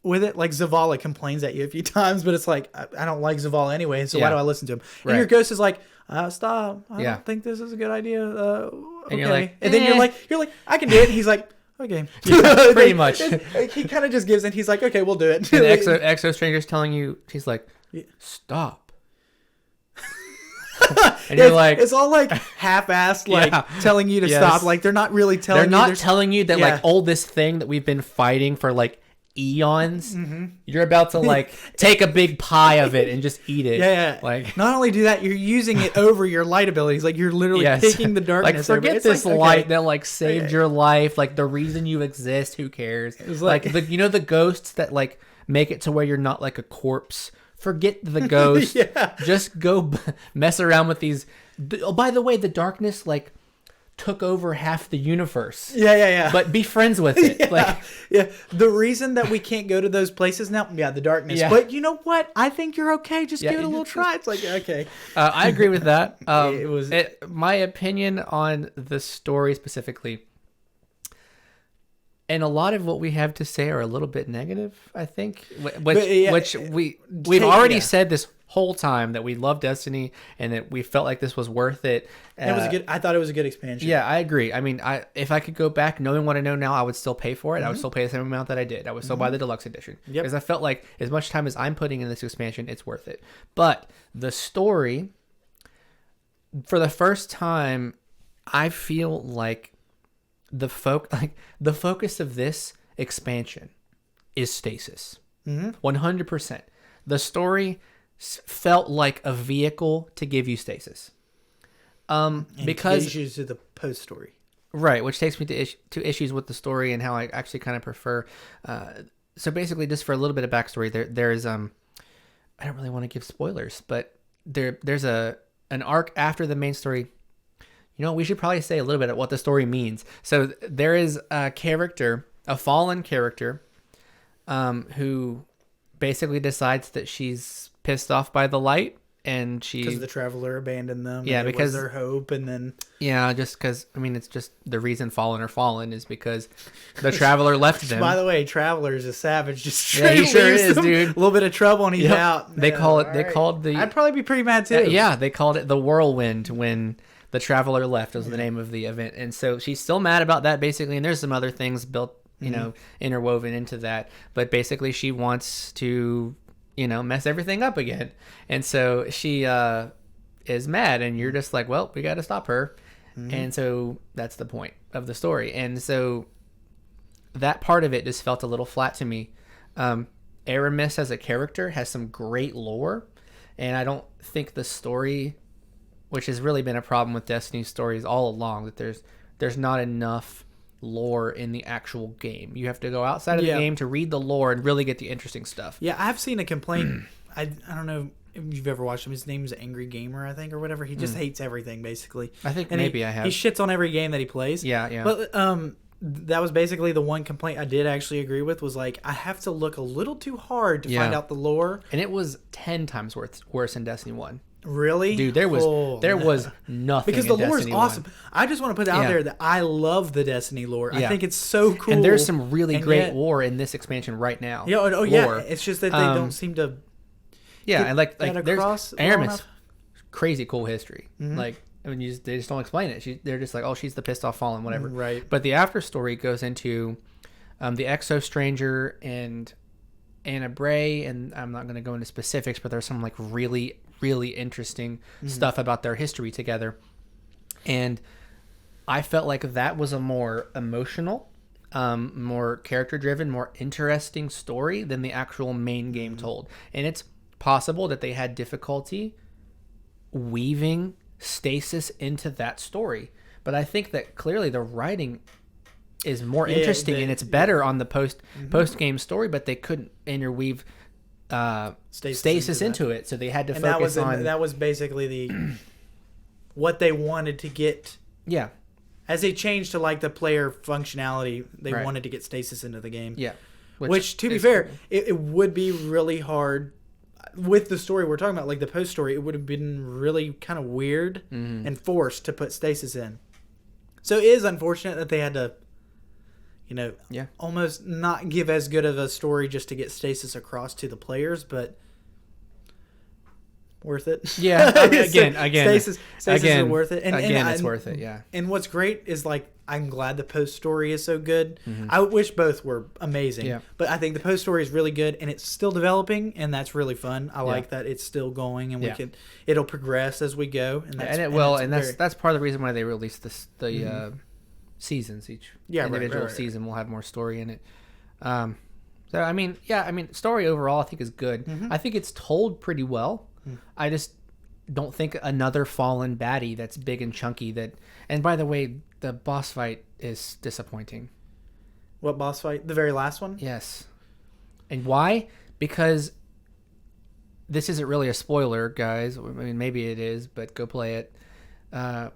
with it. Like Zavala complains at you a few times, but it's like I don't like Zavala anyway, so why do I listen to him? And your ghost is like, stop, I don't think this is a good idea. Okay. And you're like, and then you're like, I can do it. And he's like, okay. Pretty much. He kind of just gives in. He's like, okay, we'll do it. And the Exo Stranger's telling you, he's like, stop. And you're like, it's all like half-assed, like telling you to stop. Like they're not really telling you. They're not telling you that like all this thing that we've been fighting for like eons, you're about to like take a big pie of it and just eat it. Like not only do that, you're using it over your light abilities. Like you're literally taking the darkness. Like forget this light that like saved your life. Like the reason you exist, who cares? It's like the ghosts that like make it to where you're not like a corpse. Forget the ghost. Just go mess around with these. Oh, by the way, the darkness like took over half the universe. But be friends with it. The reason that we can't go to those places now, the darkness. But you know what? I think you're okay. Just give it a little try. It's like, okay. I agree with that. My opinion on the story specifically, and a lot of what we have to say are a little bit negative, I think. Which we've already said this whole time that we love Destiny and that we felt like this was worth it. It was good. I thought it was a good expansion. Yeah, I agree. I mean, if I could go back knowing what I know now, I would still pay for it. I would still pay the same amount that I did. I would still buy the deluxe edition because I felt like as much time as I'm putting in this expansion, it's worth it. But the story, for the first time, I feel like the focus of this expansion is Stasis. 100%. The story felt like a vehicle to give you Stasis. Because issues to the post story, right, which takes me to issues with the story and how I actually kind of prefer. So basically, just for a little bit of backstory, there's I don't really want to give spoilers, but there's an arc after the main story. You know, we should probably say a little bit of what the story means. So there is a character, a fallen character, who basically decides that she's pissed off by the light, and because the Traveler abandoned them. Yeah, because their hope, and then just because it's just the reason Fallen are fallen is because the Traveler left them. By the way, Traveler is a savage. Just he sure is, dude. A little bit of trouble and he's out. They call it. They called the. I'd probably be pretty mad too. They called it the Whirlwind when the Traveler left was the name of the event, and so she's still mad about that basically. And there's some other things built, interwoven into that, but basically she wants to, mess everything up again, and so she is mad, and you're just like, well, we got to stop her, and so that's the point of the story, and so that part of it just felt a little flat to me. Aramis as a character has some great lore, and I don't think the story, which has really been a problem with Destiny's stories all along, that there's not enough lore in the actual game. You have to go outside of the game to read the lore and really get the interesting stuff. Yeah, I've seen a complaint. I don't know if you've ever watched him. His name is Angry Gamer, I think, or whatever. He just hates everything, basically. I think and maybe I have. He shits on every game that he plays. Yeah. But that was basically the one complaint I did actually agree with, was like, I have to look a little too hard to find out the lore. And it was 10 times worse in Destiny 1. Really? Dude, there was nothing because the in lore is Destiny awesome. 1. I just want to put out Yeah. there that I love the Destiny lore. I Yeah. think it's so cool. And there's some really and great yet- lore in this expansion right now. Yeah, Lore. it's just that they don't seem to. Yeah, get and like that there's across well Aramis, enough. crazy cool history. Like I mean, they just don't explain it. They're just like, oh, she's the pissed off fallen, whatever. Right. But the after story goes into the Exo Stranger and Anna Bray, and I'm not going to go into specifics, but there's some like really, really interesting stuff about their history together. And I felt like that was a more emotional, more character driven, more interesting story than the actual main game told. And it's possible that they had difficulty weaving stasis into that story. But I think that clearly the writing is more interesting and it's better on the post game story, but they couldn't interweave stasis into it, so they had to focus on that was basically the what they wanted to get. Yeah, as they changed to like the player functionality, they Right. wanted to get stasis into the game. yeah. Which to be is fair, cool. it would be really hard with the story we're talking about, like the post story. It would have been really kind of weird and forced to put stasis in. So it is unfortunate that they had to, almost not give as good of a story just to get stasis across to the players, but worth it. Yeah, again, stasis again, is worth it. And it's worth it. Yeah. And what's great is like I'm glad the post story is so good. I wish both were amazing. Yeah. But I think the post story is really good and it's still developing, and that's really fun. I like that it's still going, and it'll progress as we go. And that's part of the reason why they released the seasons. Each individual season will have more story in it. So I mean, story overall I think is good. I think it's told pretty well. I just don't think another fallen baddie that's big and chunky and by the way, the boss fight is disappointing. What boss fight? The very last one? Yes. And why? Because this isn't really a spoiler, guys. I mean, maybe it is, but go play it. The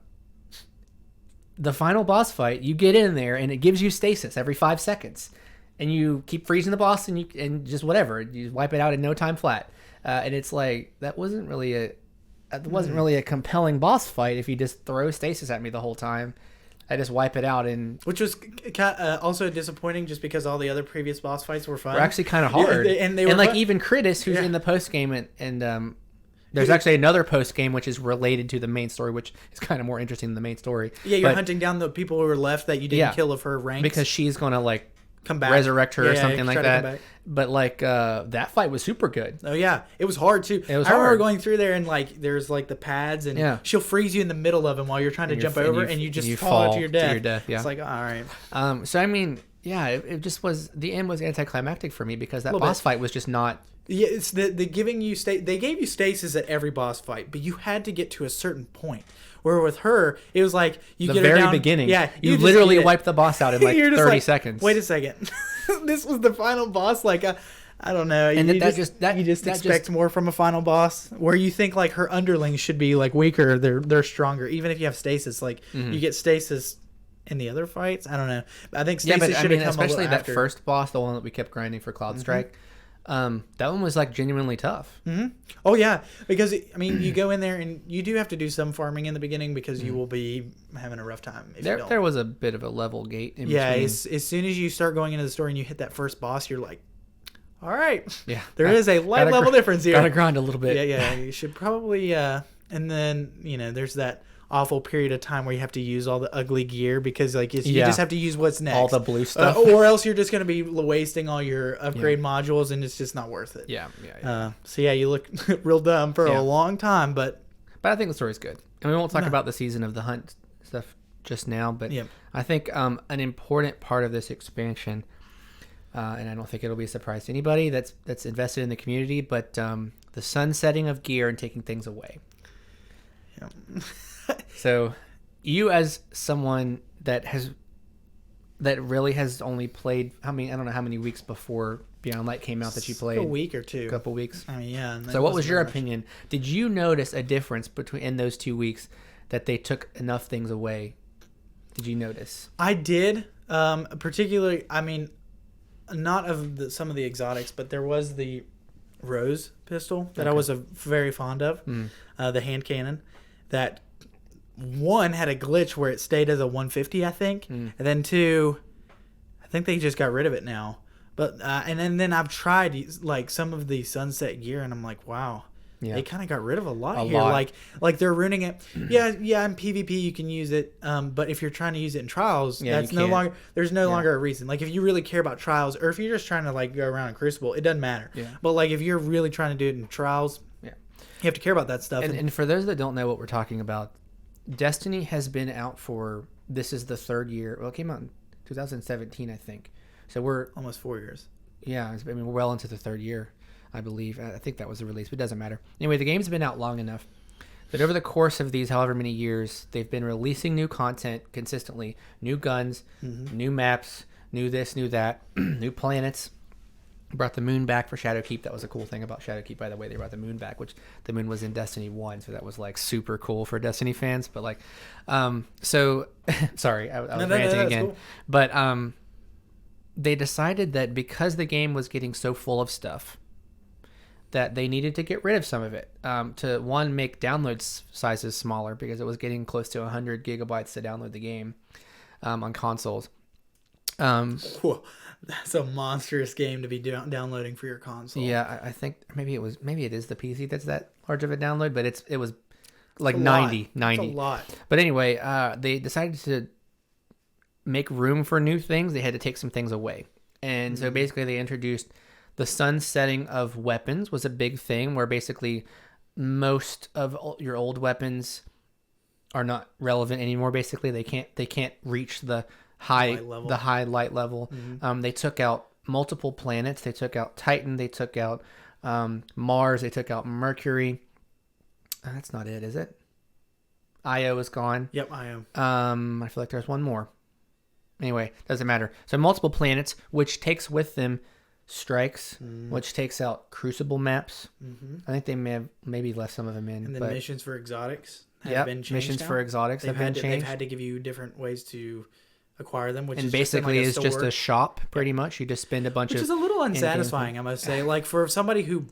final boss fight, you get in there and it gives you stasis every 5 seconds. And you keep freezing the boss and just whatever. You wipe it out in no time flat. And it's like, that wasn't really a compelling boss fight if you just throw stasis at me the whole time. I just wipe it out, which was also disappointing just because all the other previous boss fights were fun. Were actually kind of hard. They were like even Creds, who's in the post game, and there's actually another post game which is related to the main story, which is kind of more interesting than the main story. Yeah, you're hunting down the people who were left that you didn't kill of her ranks, because she's gonna like come back, resurrect her or something like that. But like that fight was super good. Oh yeah, it was hard too. I remember going through there and like there's like the pads and she'll freeze you in the middle of them while you're trying to jump over and you just fall to your death. Yeah. It's like, all right. So I mean, yeah, it just was, the end was anticlimactic for me because that boss fight was just not. Yeah, it's the giving you they gave you stasis at every boss fight, but you had to get to a certain point. Where with her, it was like you the get very her down, beginning. Yeah, you literally wipe the boss out in like 30 seconds. Wait a second, this was the final boss. Like I don't know. And you just expect more from a final boss, where you think like her underlings should be like weaker, they're stronger. Even if you have stasis, like you get stasis in the other fights. I don't know. I think stasis should have come especially that after. first boss, the one that we kept grinding for Cloud Strike. That one was like genuinely tough. Oh yeah, because I mean, you go in there and you do have to do some farming in the beginning because you will be having a rough time if you don't. There was a bit of a level gate in between. As soon as you start going into the story and you hit that first boss, you're like, all right, there is a light level difference here. Gotta grind a little bit. Yeah, you should probably and then there's that awful period of time where you have to use all the ugly gear because like you just have to use what's next, all the blue stuff, or else you're just going to be wasting all your upgrade modules and it's just not worth it. So you look real dumb for a long time, but I think the story's good, and we won't talk about the season of the hunt stuff just now, but I think an important part of this expansion, and I don't think it'll be a surprise to anybody that's invested in the community, but the sunsetting of gear and taking things away. So you, as someone that really has only played, I don't know how many weeks before Beyond Light came out that you played? A week or two. A couple weeks. I mean, yeah. So what was your opinion? Did you notice a difference in those 2 weeks that they took enough things away? Did you notice? I did. Particularly, I mean, not of some of the exotics, but there was the Rose pistol that I Okay. was very fond of, the hand cannon. That one had a glitch where it stayed as a 150, I think, and then two, I think they just got rid of it now. But and then I've tried like some of the sunset gear, and I'm like, wow. Yeah. They kind of got rid of a lot A here. lot. Like they're ruining it. Yeah, in PvP you can use it. But if you're trying to use it in trials, Yeah, that's you no can't. longer. There's no Yeah. longer a reason. Like if you really care about trials, or if you're just trying to like go around in Crucible, it doesn't matter. Yeah. But like if you're really trying to do it in trials, Yeah. you have to care about that stuff. And for those that don't know what we're talking about, Destiny has been out for, this is the third year. Well, it came out in 2017, I think. So we're, almost 4 years. yeah, I mean, we're well into the third year, I believe. I think that was the release, but it doesn't matter. Anyway, the game's been out long enough that over the course of these however many years, they've been releasing new content consistently, new guns, new maps, new this, new that, new planets. Brought the moon back for Shadowkeep. That was a cool thing about Shadowkeep, by the way. They brought the moon back, which the moon was in Destiny 1, so that was like super cool for Destiny fans. But like, so sorry, I was ranting again. Cool. But they decided that because the game was getting so full of stuff, that they needed to get rid of some of it. To one, make download sizes smaller because it was getting close to 100 gigabytes to download the game on consoles. Whew. That's a monstrous game to be downloading for your console. Yeah, I think maybe it is the PC that's that large of a download, but it was like a 90. It's a lot. But anyway, they decided to make room for new things. They had to take some things away. And so basically they introduced the sunsetting of weapons was a big thing, where basically most of your old weapons are not relevant anymore. Basically, they can't reach the high light level. They took out multiple planets. They took out Titan. They took out Mars. They took out Mercury. That's not it, is it? Io is gone. Yep, I am. I feel like there's one more. Anyway, doesn't matter. So multiple planets, which takes with them strikes, which takes out Crucible maps. I think they maybe left some of them in. And then missions for exotics have been changed. Missions for exotics have been changed. They've had to give you different ways to acquire them, which and is basically is just a shop, pretty much. You just spend a bunch which of, is a little unsatisfying, I must say. Like for somebody who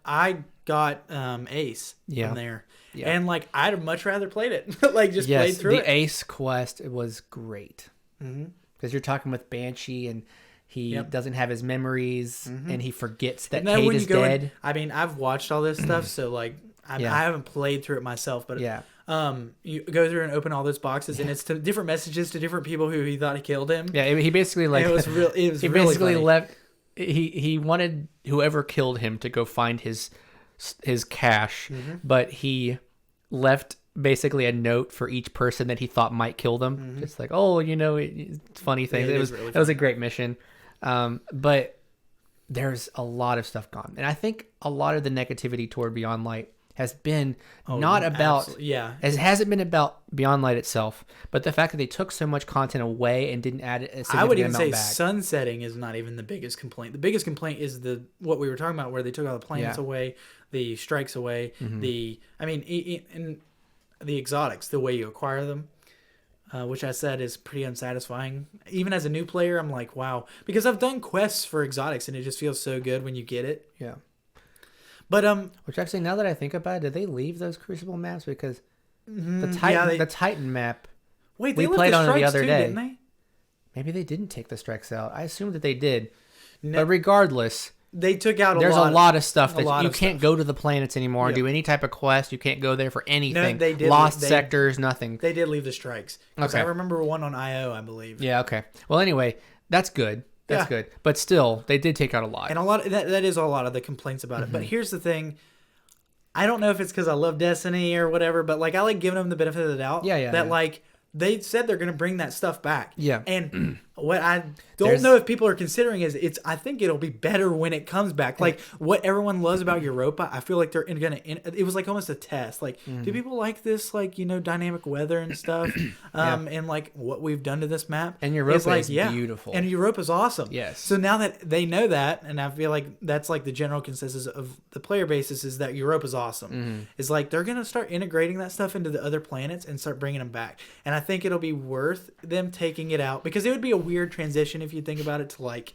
I got Ace from there. Yeah. And like I'd much rather played it. Like just played through it. The Ace quest was great. Because you're talking with Banshee and he doesn't have his memories and he forgets that Kate is dead. I mean, I've watched all this stuff, so like I haven't played through it myself, but you go through and open all those boxes and it's to different messages to different people who he thought he killed him. Yeah, he basically like it was real. It was he really basically funny. left. He wanted whoever killed him to go find his cache, but he left basically a note for each person that he thought might kill them. Just like, oh, it's funny things. Yeah, It was a great mission. But there's a lot of stuff gone. And I think a lot of the negativity toward Beyond Light has been not about, it hasn't been about Beyond Light itself, but the fact that they took so much content away and didn't add a significant I would even amount say back. sunsetting is not even the biggest complaint. The biggest complaint is what we were talking about, where they took all the planets away, the strikes away, and the exotics, the way you acquire them. Which I said is pretty unsatisfying. Even as a new player, I'm like, wow. Because I've done quests for exotics, and it just feels so good when you get it. Yeah. But which actually, now that I think about it, did they leave those Crucible maps? Because the Titan map, wait, we they played on it the strikes other too, day. didn't they? Maybe they didn't take the strikes out. I assumed that they did. But regardless, they took out there's a lot of stuff that you can't stuff. go to the planets anymore and do any type of quest. You can't go there for anything. No, they did. Lost sectors, nothing. They did leave the strikes. Okay. I remember one on IO, I believe. Yeah, okay. Well, anyway, that's good. That's good. But still, they did take out a lot. And a lot that is a lot of the complaints about it. But here's the thing. I don't know if it's because I love Destiny or whatever, but like I like giving them the benefit of the doubt. Like they said they're going to bring that stuff back. Yeah. And what I don't know if people are considering is I think it'll be better when it comes back. Like what everyone loves about Europa, I feel like they're going to, it was like almost a test. Like, do people like this, like, dynamic weather and stuff? And like what we've done to this map. And Europa is beautiful. And Europa's awesome. Yes. So now that they know that, and I feel like that's like the general consensus of the player basis is that Europa's awesome. It's like they're going to start integrating that stuff into the other planets and start bringing them back. And I think it'll be worth them taking it out because it would be a weird transition if you think about it to like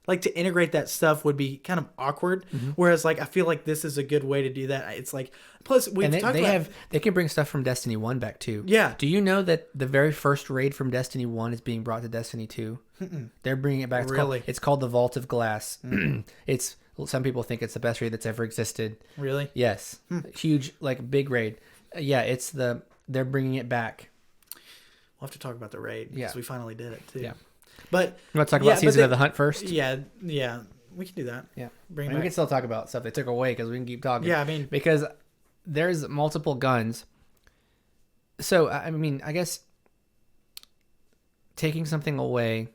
like to integrate that stuff would be kind of awkward. Whereas like I feel like this is a good way to do that. It's like plus we've talked about they can bring stuff from Destiny 1 back too. Yeah. Do you know that the very first raid from Destiny 1 is being brought to Destiny 2? They're bringing it back. It's called the Vault of Glass. It's some people think it's the best raid that's ever existed. Really? Yes. Huge, like big raid. Yeah, they're bringing it back. We'll have to talk about the raid because we finally did it too. Yeah. But you want to talk about Season of the Hunt first? Yeah, we can do that. Yeah, we can still talk about stuff they took away because we can keep talking. Yeah, I mean, because there's multiple guns. So I mean, I guess taking something away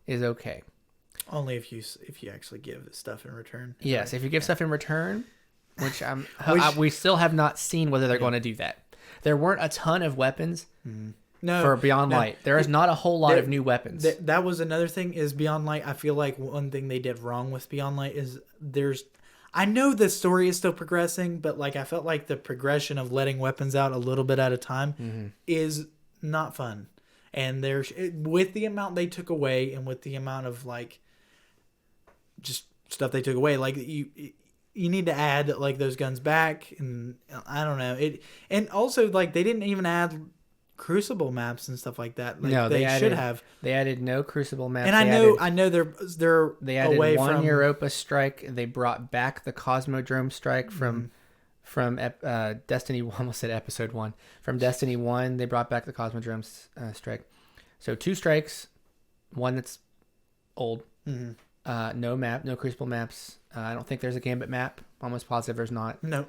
is okay. Only if you actually give stuff in return. Yes, if you give stuff in return, which we still have not seen whether they're going to do that. There weren't a ton of weapons. For Beyond Light. There is not a whole lot of new weapons. That was another thing is Beyond Light. I feel like one thing they did wrong with Beyond Light is I know the story is still progressing, but like I felt like the progression of letting weapons out a little bit at a time is not fun. And with the amount they took away and with the amount of like just stuff they took away, like you need to add like those guns back, and I don't know it. And also like they didn't even add Crucible maps and stuff like that. Like, no, they should have. They added no Crucible maps. And I know they added away one Europa strike. They brought back the Cosmodrome strike from Destiny 1. Almost said Episode 1. From Destiny 1, they brought back the Cosmodrome strike. So 2 strikes, one that's old. No map, no Crucible maps. I don't think there's a Gambit map. Almost positive there's not. No.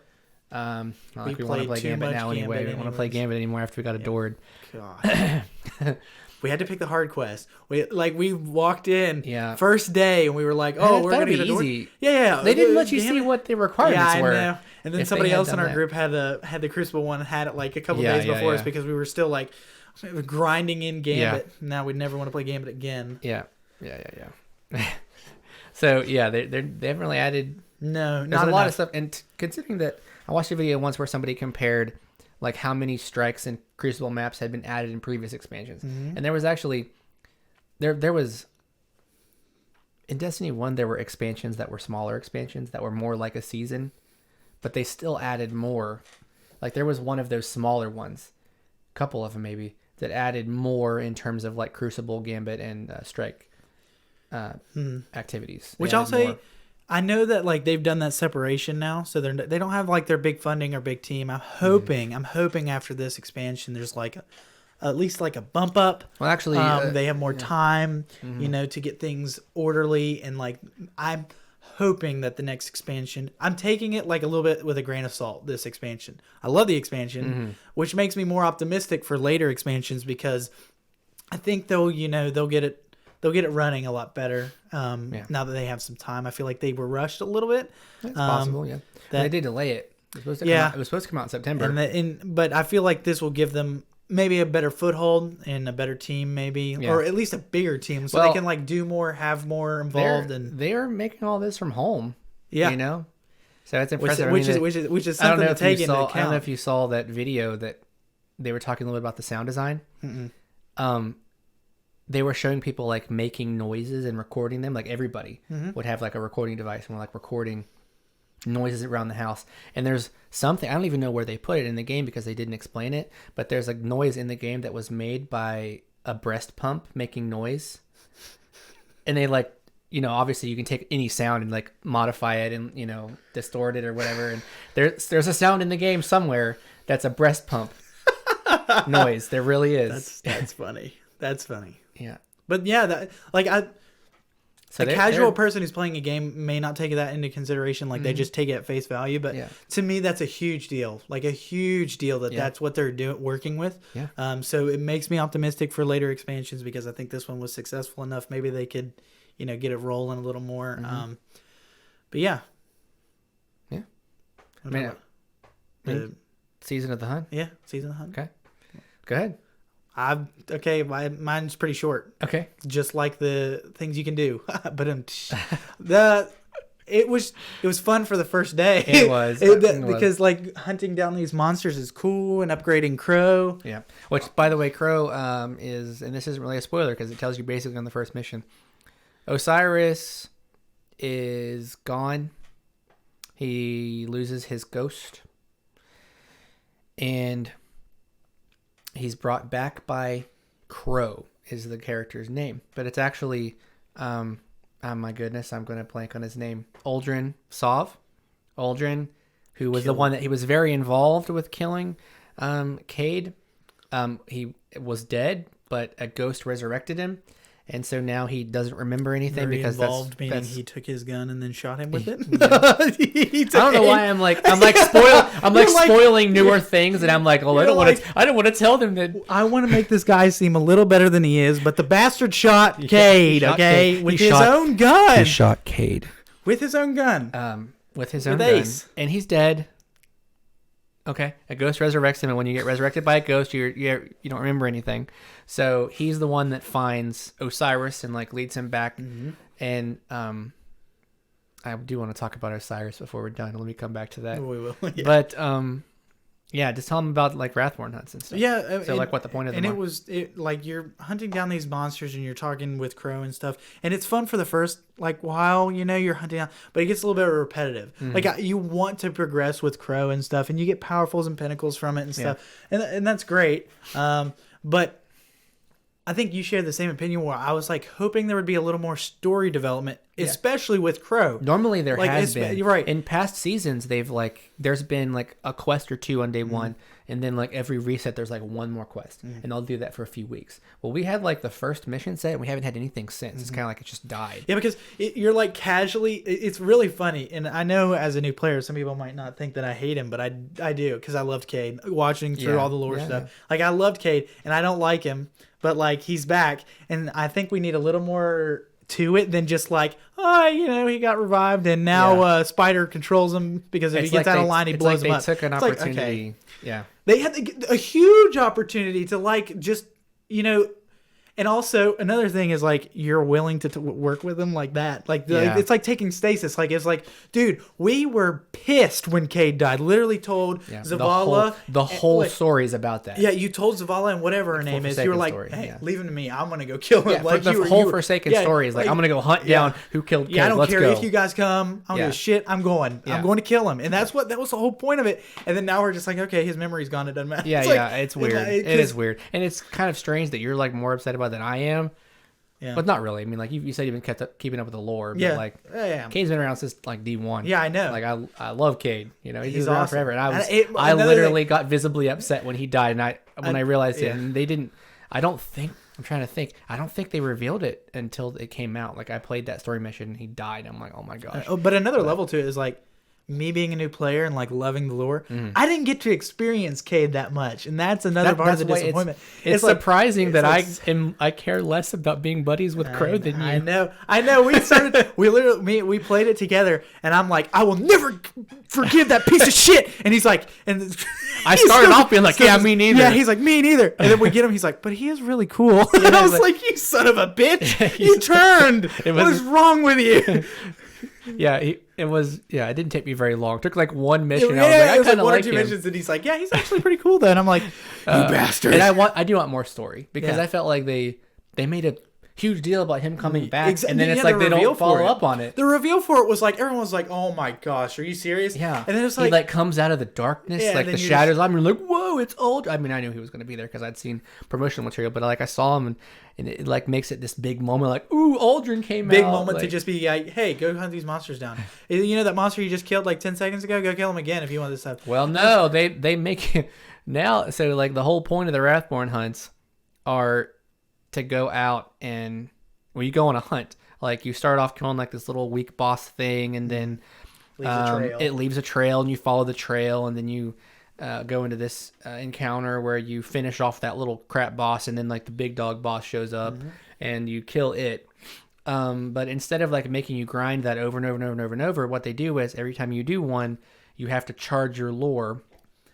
Not like we want to play Gambit now anyway. We don't want to play Gambit anymore after we got adored. God. We had to pick the hard quest. We walked in first day and we were like, oh, we're going to get adored. Easy. Yeah. They didn't let you see what the requirements were. Yeah, I know. And then somebody else in our group had the Crucible one, had it like a couple days before us because we were still like grinding in Gambit. Now we'd never want to play Gambit again. Yeah. So yeah, they haven't really added. No, there's a lot of stuff, and considering that I watched a video once where somebody compared like how many strikes and Crucible maps had been added in previous expansions, and there was actually there was in Destiny 1 there were expansions that were smaller expansions that were more like a season, but they still added more. Like there was one of those smaller ones, a couple of them maybe, that added more in terms of like Crucible, Gambit, and Strike activities. Which I'll say. I know that like they've done that separation now, so they don't have like their big funding or big team. I'm hoping after this expansion, there's like at least like a bump up. Well, actually, they have more time, to get things orderly, and like I'm hoping that the next expansion, I'm taking it like a little bit with a grain of salt. This expansion, I love the expansion, which makes me more optimistic for later expansions because I think they'll get it. They'll get it running a lot better now that they have some time. I feel like they were rushed a little bit. It's possible, yeah. They did delay it. It was supposed to come out in September. But I feel like this will give them maybe a better foothold and a better team, maybe, or at least a bigger team, so they can like do more, have more involved. They are making all this from home. Yeah, so it's impressive. Which is something to take into account. I don't know if you saw that video that they were talking a little bit about the sound design. They were showing people like making noises and recording them. Like everybody would have like a recording device and we're like recording noises around the house. And there's something, I don't even know where they put it in the game because they didn't explain it, but there's a noise in the game that was made by a breast pump making noise. And they like, obviously you can take any sound and like modify it and, distort it or whatever. And there's a sound in the game somewhere that's a breast pump noise. There really is. That's funny. That's funny. Yeah. But yeah, a casual person who's playing a game may not take that into consideration. Like they just take it at face value. But to me, that's a huge deal. Like a huge deal that's what they're working with. Yeah. So it makes me optimistic for later expansions because I think this one was successful enough. Maybe they could, get it rolling a little more. But yeah. Yeah. Season of the Hunt? Yeah. Season of the Hunt. Okay. Go ahead. Mine's pretty short. Okay. Just like the things you can do. But it was fun for the first day. It was. Because like hunting down these monsters is cool and upgrading Crow. Yeah. Which by the way, Crow is, and this isn't really a spoiler because it tells you basically on the first mission, Osiris is gone. He loses his ghost. And he's brought back by Crow is the character's name. But it's actually, oh my goodness, I'm going to blank on his name. Aldrin Sov. Aldrin, who was the one that he was very involved with killing Cade. He was dead, but a ghost resurrected him. And so now he doesn't remember anything Very because involved, meaning that's he took his gun and then shot him with it. I don't know why I'm spoiling newer things, and I'm like, oh, I don't want to tell them that. I want to make this guy seem a little better than he is, but the bastard shot Cade, okay, with his own gun. He shot Cade with his own gun. With his own gun, Ace. And he's dead. Okay, a ghost resurrects him, and when you get resurrected by a ghost, you don't remember anything. So he's the one that finds Osiris and like leads him back. Mm-hmm. And I do want to talk about Osiris before we're done. Let me come back to that. We will. Yeah. But yeah, just tell him about like Wrathborn hunts and stuff. Yeah. So like what the point of them are. It like you're hunting down these monsters and you're talking with Crow and stuff, and it's fun for the first like while you're hunting down, but it gets a little bit repetitive. Mm-hmm. Like you want to progress with Crow and stuff, and you get powerfuls and pinnacles from it and stuff, and that's great. But I think you shared the same opinion where I was like hoping there would be a little more story development, especially with Crow. Normally there has been. You're right. In past seasons, there's been like a quest or two on day one, and then like every reset there's like one more quest, and they'll do that for a few weeks. Well, we had like the first mission set, and we haven't had anything since. It's kind of like it just died. Yeah, because you're like casually. It's really funny, and I know as a new player, some people might not think that I hate him, but I do because I loved Cade. Watching through all the lore stuff, like I loved Cade, and I don't like him. But like he's back, and I think we need a little more to it than just like, he got revived, and now Spider controls him because if he gets out of line, he blows him up. They took an opportunity. Yeah, they had a huge opportunity to like just And also another thing is like you're willing to work with him like that. Like it's like taking stasis. Like it's like, dude, we were pissed when Cade died. Literally told Zavala. The whole story is about that. Yeah, you told Zavala and whatever her name is. You were like, hey, leave him to me. I'm gonna go kill him. Yeah, like the whole Forsaken story is like, I'm gonna go hunt down who killed Cade. Yeah, I don't care go. if you guys come. I don't give a shit. I'm going. Yeah. I'm going to kill him. And that was the whole point of it. And then now we're just like, okay, his memory's gone. It doesn't matter. Yeah, it's weird. It is weird, and it's kind of strange that you're like more upset about than I am. Yeah. But not really. I mean, like you said, you've been keeping up with the lore. But like, Cade's been around since like D1. Yeah, I know. Like I love Cade. He's been awesome. around forever. And I literally got visibly upset when he died, and when I realized it, and they didn't. I don't think they revealed it until it came out. Like I played that story mission, and he died. I'm like, oh my gosh. But another level to it is like, me being a new player and like loving the lore, I didn't get to experience Cade that much, and that's another part of the disappointment. It's like, surprising that I care less about being buddies with Crow than you. I know. We played it together, and I'm like, I will never forgive that piece of shit. And he's like, and I started off being like, yeah, me neither. Yeah, he's like, me neither. And then we get him. He's like, but he is really cool. And I was like, you son of a bitch, you turned. What is wrong with you? Yeah, it didn't take me very long. It took like one mission. I was like, I kind of like one or two missions, and he's like, yeah, he's actually pretty cool. Then I'm like, you bastard. And I do want more story because I felt like they made a huge deal about him coming back, and then it's like they don't follow up on it. The reveal for it was like everyone was like, "Oh my gosh, are you serious?" Yeah, and then it's like he like comes out of the darkness, like the shadows. I'm like, "Whoa, it's old." I mean, I knew he was going to be there because I'd seen promotional material, but like I saw him, and it like makes it this big moment, like, "Ooh, Aldrin came out." Big moment to just be like, "Hey, go hunt these monsters down." You know that monster you just killed like 10 seconds ago? Go kill him again if you want this stuff. Well, no, they make it now. So like the whole point of the Wrathborn hunts are to go out and. When you go on a hunt, like you start off killing like this little weak boss thing, and then it leaves a trail, and you follow the trail, and then you go into this encounter where you finish off that little crap boss, and then like the big dog boss shows up, and you kill it. But instead of like making you grind that over and over and over and over and over, what they do is every time you do one, you have to charge your lore.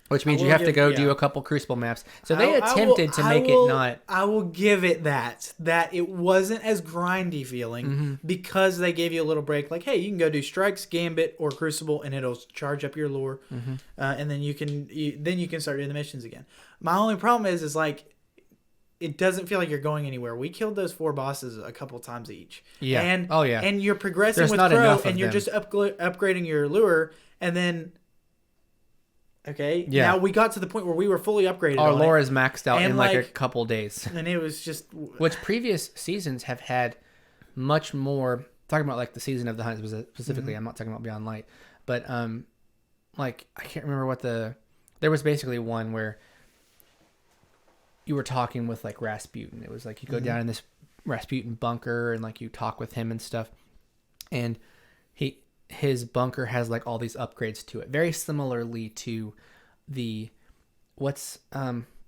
Which means you have to go do a couple Crucible maps. So they attempted to make it not... I will give it that it wasn't as grindy feeling because they gave you a little break. Like, hey, you can go do Strikes, Gambit, or Crucible, and it'll charge up your lore. And then you can start doing the missions again. My only problem is like, it doesn't feel like you're going anywhere. We killed those 4 bosses a couple times each. Yeah. And, oh yeah. And you're progressing There's with not Crow, enough of and you're them. just upgrading your lure, and then. Okay. Yeah. Now we got to the point where we were fully upgraded. Our on lore it, is maxed out and in like a couple days. and it was just. Which previous seasons have had much more. Talking about like the season of the hunt specifically. I'm not talking about Beyond Light, but like I can't remember what there was basically one where you were talking with like Rasputin. It was like you go down in this Rasputin bunker and like you talk with him and stuff, and his bunker has like all these upgrades to it, very similarly to the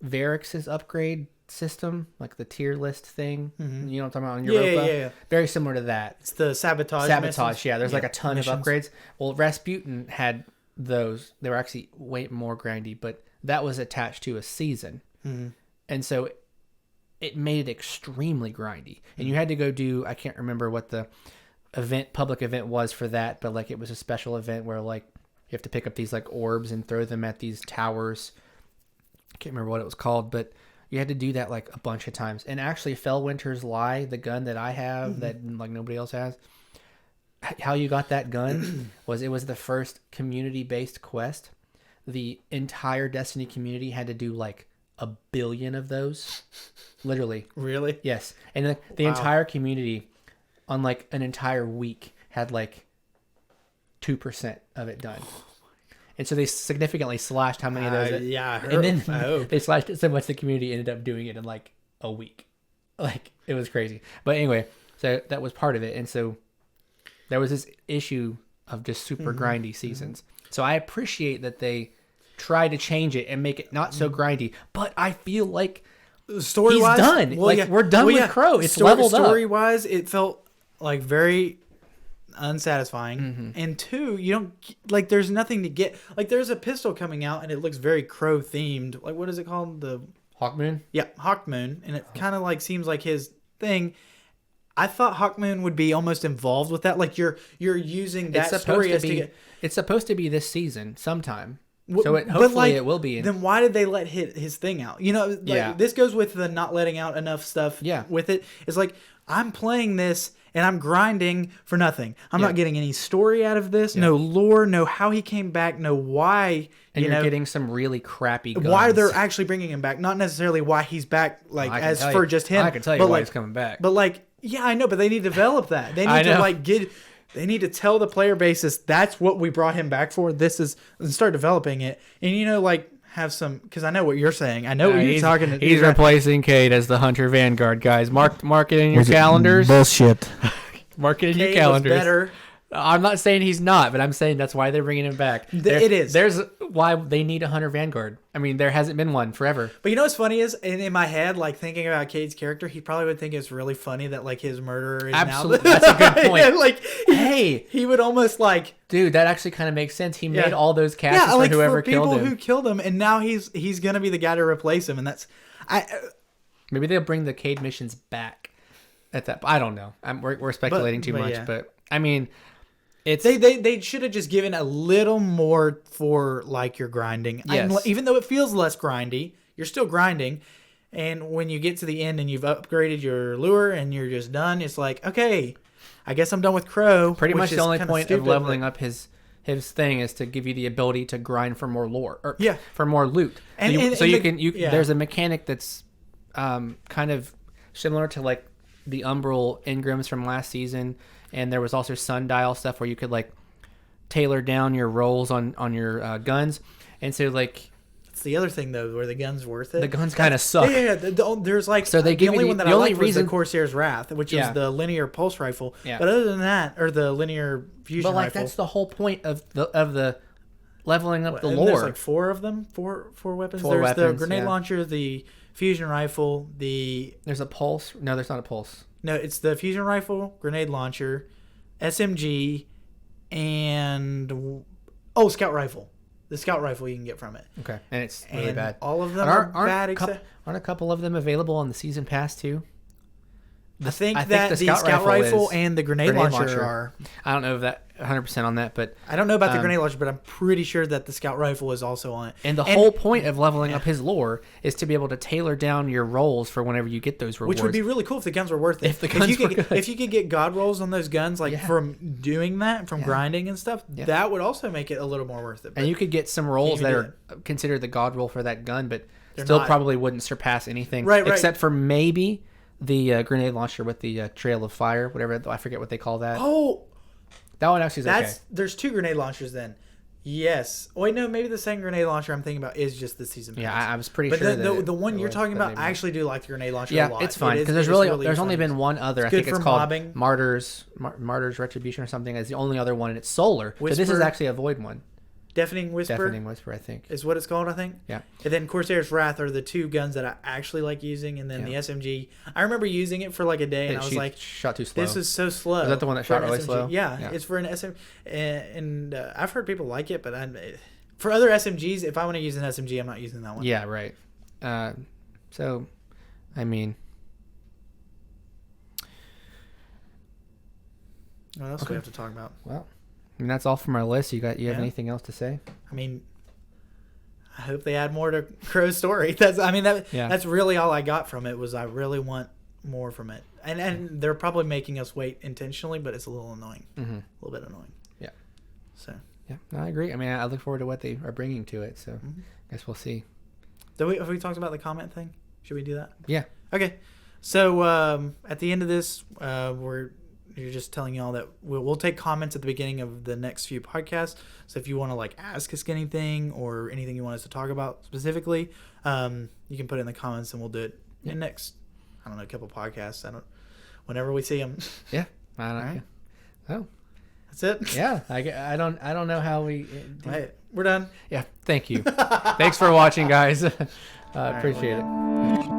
Varix's upgrade system, like the tier list thing. You know what I'm talking about on Europa? Yeah. Very similar to that. It's the sabotage. Sabotage, yeah. There's like a ton missions. of upgrades. Well, Rasputin had those. They were actually way more grindy, but that was attached to a season. And so it made it extremely grindy. And you had to go do, I can't remember what the public event was for that, but like it was a special event where like you have to pick up these like orbs and throw them at these towers. I can't remember what it was called, but you had to do that like a bunch of times. And actually Fellwinter's Lie, the gun that I have that like nobody else has, how you got that gun was it was the first community-based quest. The entire Destiny community had to do like 1 billion of those. Literally. Really? Yes. And the entire community on like an entire week had like 2% of it done. And so they significantly slashed how many of those. Yeah, I heard. And then they slashed it so much the community ended up doing it in like a week. Like it was crazy. But anyway, so that was part of it. And so there was this issue of just super grindy seasons. So I appreciate that they try to change it and make it not so grindy. But I feel like story-wise, he's done. Well, like yeah. we're done with Crow. It's leveled up. Story-wise, it felt like very unsatisfying. And 2, you don't like. There's nothing to get. Like there's a pistol coming out, and it looks very Crow themed. Like what is it called? The Hawkmoon? Yeah, Hawkmoon, and it kind of like seems like his thing. I thought Hawkmoon would be almost involved with that. Like you're using that story as to get. It's supposed to be this season sometime. So Hopefully it will be. Then why did they let his thing out? You know, like, this goes with the not letting out enough stuff with it. It's like, I'm playing this and I'm grinding for nothing. I'm not getting any story out of this, no lore, no how he came back, no why. And you're getting some really crappy guns. Why they're actually bringing him back. Not necessarily why he's back, like, as for just him. I can tell you why he's coming back. But, like, yeah, I know, but they need to develop that. They need to, like, they need to tell the player basis that's what we brought him back for. This is, and start developing it. And, you know, like, have some, because I know what you're saying. I know what you're talking about. He's replacing Cade as the Hunter Vanguard, guys. Mark it in your calendars. Bullshit. Mark it in your Cade calendars. Was better. I'm not saying he's not, but I'm saying that's why they're bringing him back. It is. There's why they need a Hunter Vanguard. I mean, there hasn't been one forever. But you know what's funny is, in my head, like thinking about Cade's character, he probably would think it's really funny that like his murderer is Absolutely. now. That's a good point. Yeah, like, he would almost like. Dude, that actually kind of makes sense. He made all those casts for whoever killed him. People who killed him, and now he's gonna be the guy to replace him, and that's maybe they'll bring the Cade missions back. At that, I don't know. We're speculating too much, but I mean. They should have just given a little more for like your grinding. Yes. Even though it feels less grindy, you're still grinding. And when you get to the end and you've upgraded your lure and you're just done, it's like, okay, I guess I'm done with Crow. Pretty much the only point of leveling up his thing is to give you the ability to grind for more lore or for more loot. There's a mechanic that's kind of similar to like the Umbral Engrams from last season. And there was also sundial stuff where you could like tailor down your rolls on your guns. And so like it's the other thing though where the gun's worth it. The guns kind of suck. Yeah. There's like so they give the only one that I liked was the Corsair's Wrath, which is the linear pulse rifle. Yeah. But other than that, or the linear fusion rifle. But that's the whole point of the leveling up the lore. There's like 4 of them, four weapons. There's the grenade launcher, the fusion rifle, There's a pulse. No, there's not a pulse. No, it's the fusion rifle, grenade launcher, SMG, and scout rifle. The scout rifle you can get from it. Okay, and it's really bad. All of them are bad. Aren't a couple of them available on the season pass too? I think the scout rifle and the grenade launcher are. I don't know if that. 100% on that, but I don't know about the grenade launcher, but I'm pretty sure that the scout rifle is also on it. And the whole point of leveling up his lore is to be able to tailor down your rolls for whenever you get those rewards. Which would be really cool if the guns were worth it. If the guns were good. If you could get god rolls on those guns, like from doing that, from grinding and stuff, that would also make it a little more worth it. And you could get some rolls that are considered the god roll for that gun, but still probably wouldn't surpass anything. Right. Except for maybe the grenade launcher with the trail of fire, whatever. I forget what they call that. Oh, that one actually is okay. There's 2 grenade launchers then. Yes. Oh, wait, no, maybe the same grenade launcher I'm thinking about is just the season pass. Yeah, I was pretty sure. But the one you're talking about, I actually do like the grenade launcher a lot. Yeah, it's fine because there's only been one other. I think it's called Martyrs Retribution or something. It's the only other one, and it's solar. So this is actually a void one. Deafening Whisper, I think. Is what it's called, I think. Yeah. And then Corsair's Wrath are the 2 guns that I actually like using. And then the SMG, I remember using it for like a day, and I was like, shot too slow. This is so slow. Is that the one that shot really slow? Yeah, it's for an SMG. And I've heard people like it, but for other SMGs, if I want to use an SMG, I'm not using that one. Yeah, right. So, I mean... What else do we have to talk about? Well... I mean, that's all from our list. You have anything else to say? I mean, I hope they add more to Crow's story. That's really all I got from it. Was I really want more from it, and they're probably making us wait intentionally, but it's a little annoying, a little bit annoying. Yeah. So. Yeah, no, I agree. I mean, I look forward to what they are bringing to it. So, I guess we'll see. Have we talked about the comment thing? Should we do that? Yeah. Okay. So at the end of this, you're just telling y'all that we'll take comments at the beginning of the next few podcasts. So if you want to like ask us anything or anything you want us to talk about specifically, you can put it in the comments and we'll do it in next, I don't know, a couple podcasts. Whenever we see them. Yeah. I don't know. Right. Oh, that's it. Yeah. I don't know how we. Right. We're done. Yeah. Thank you. Thanks for watching, guys. Appreciate it.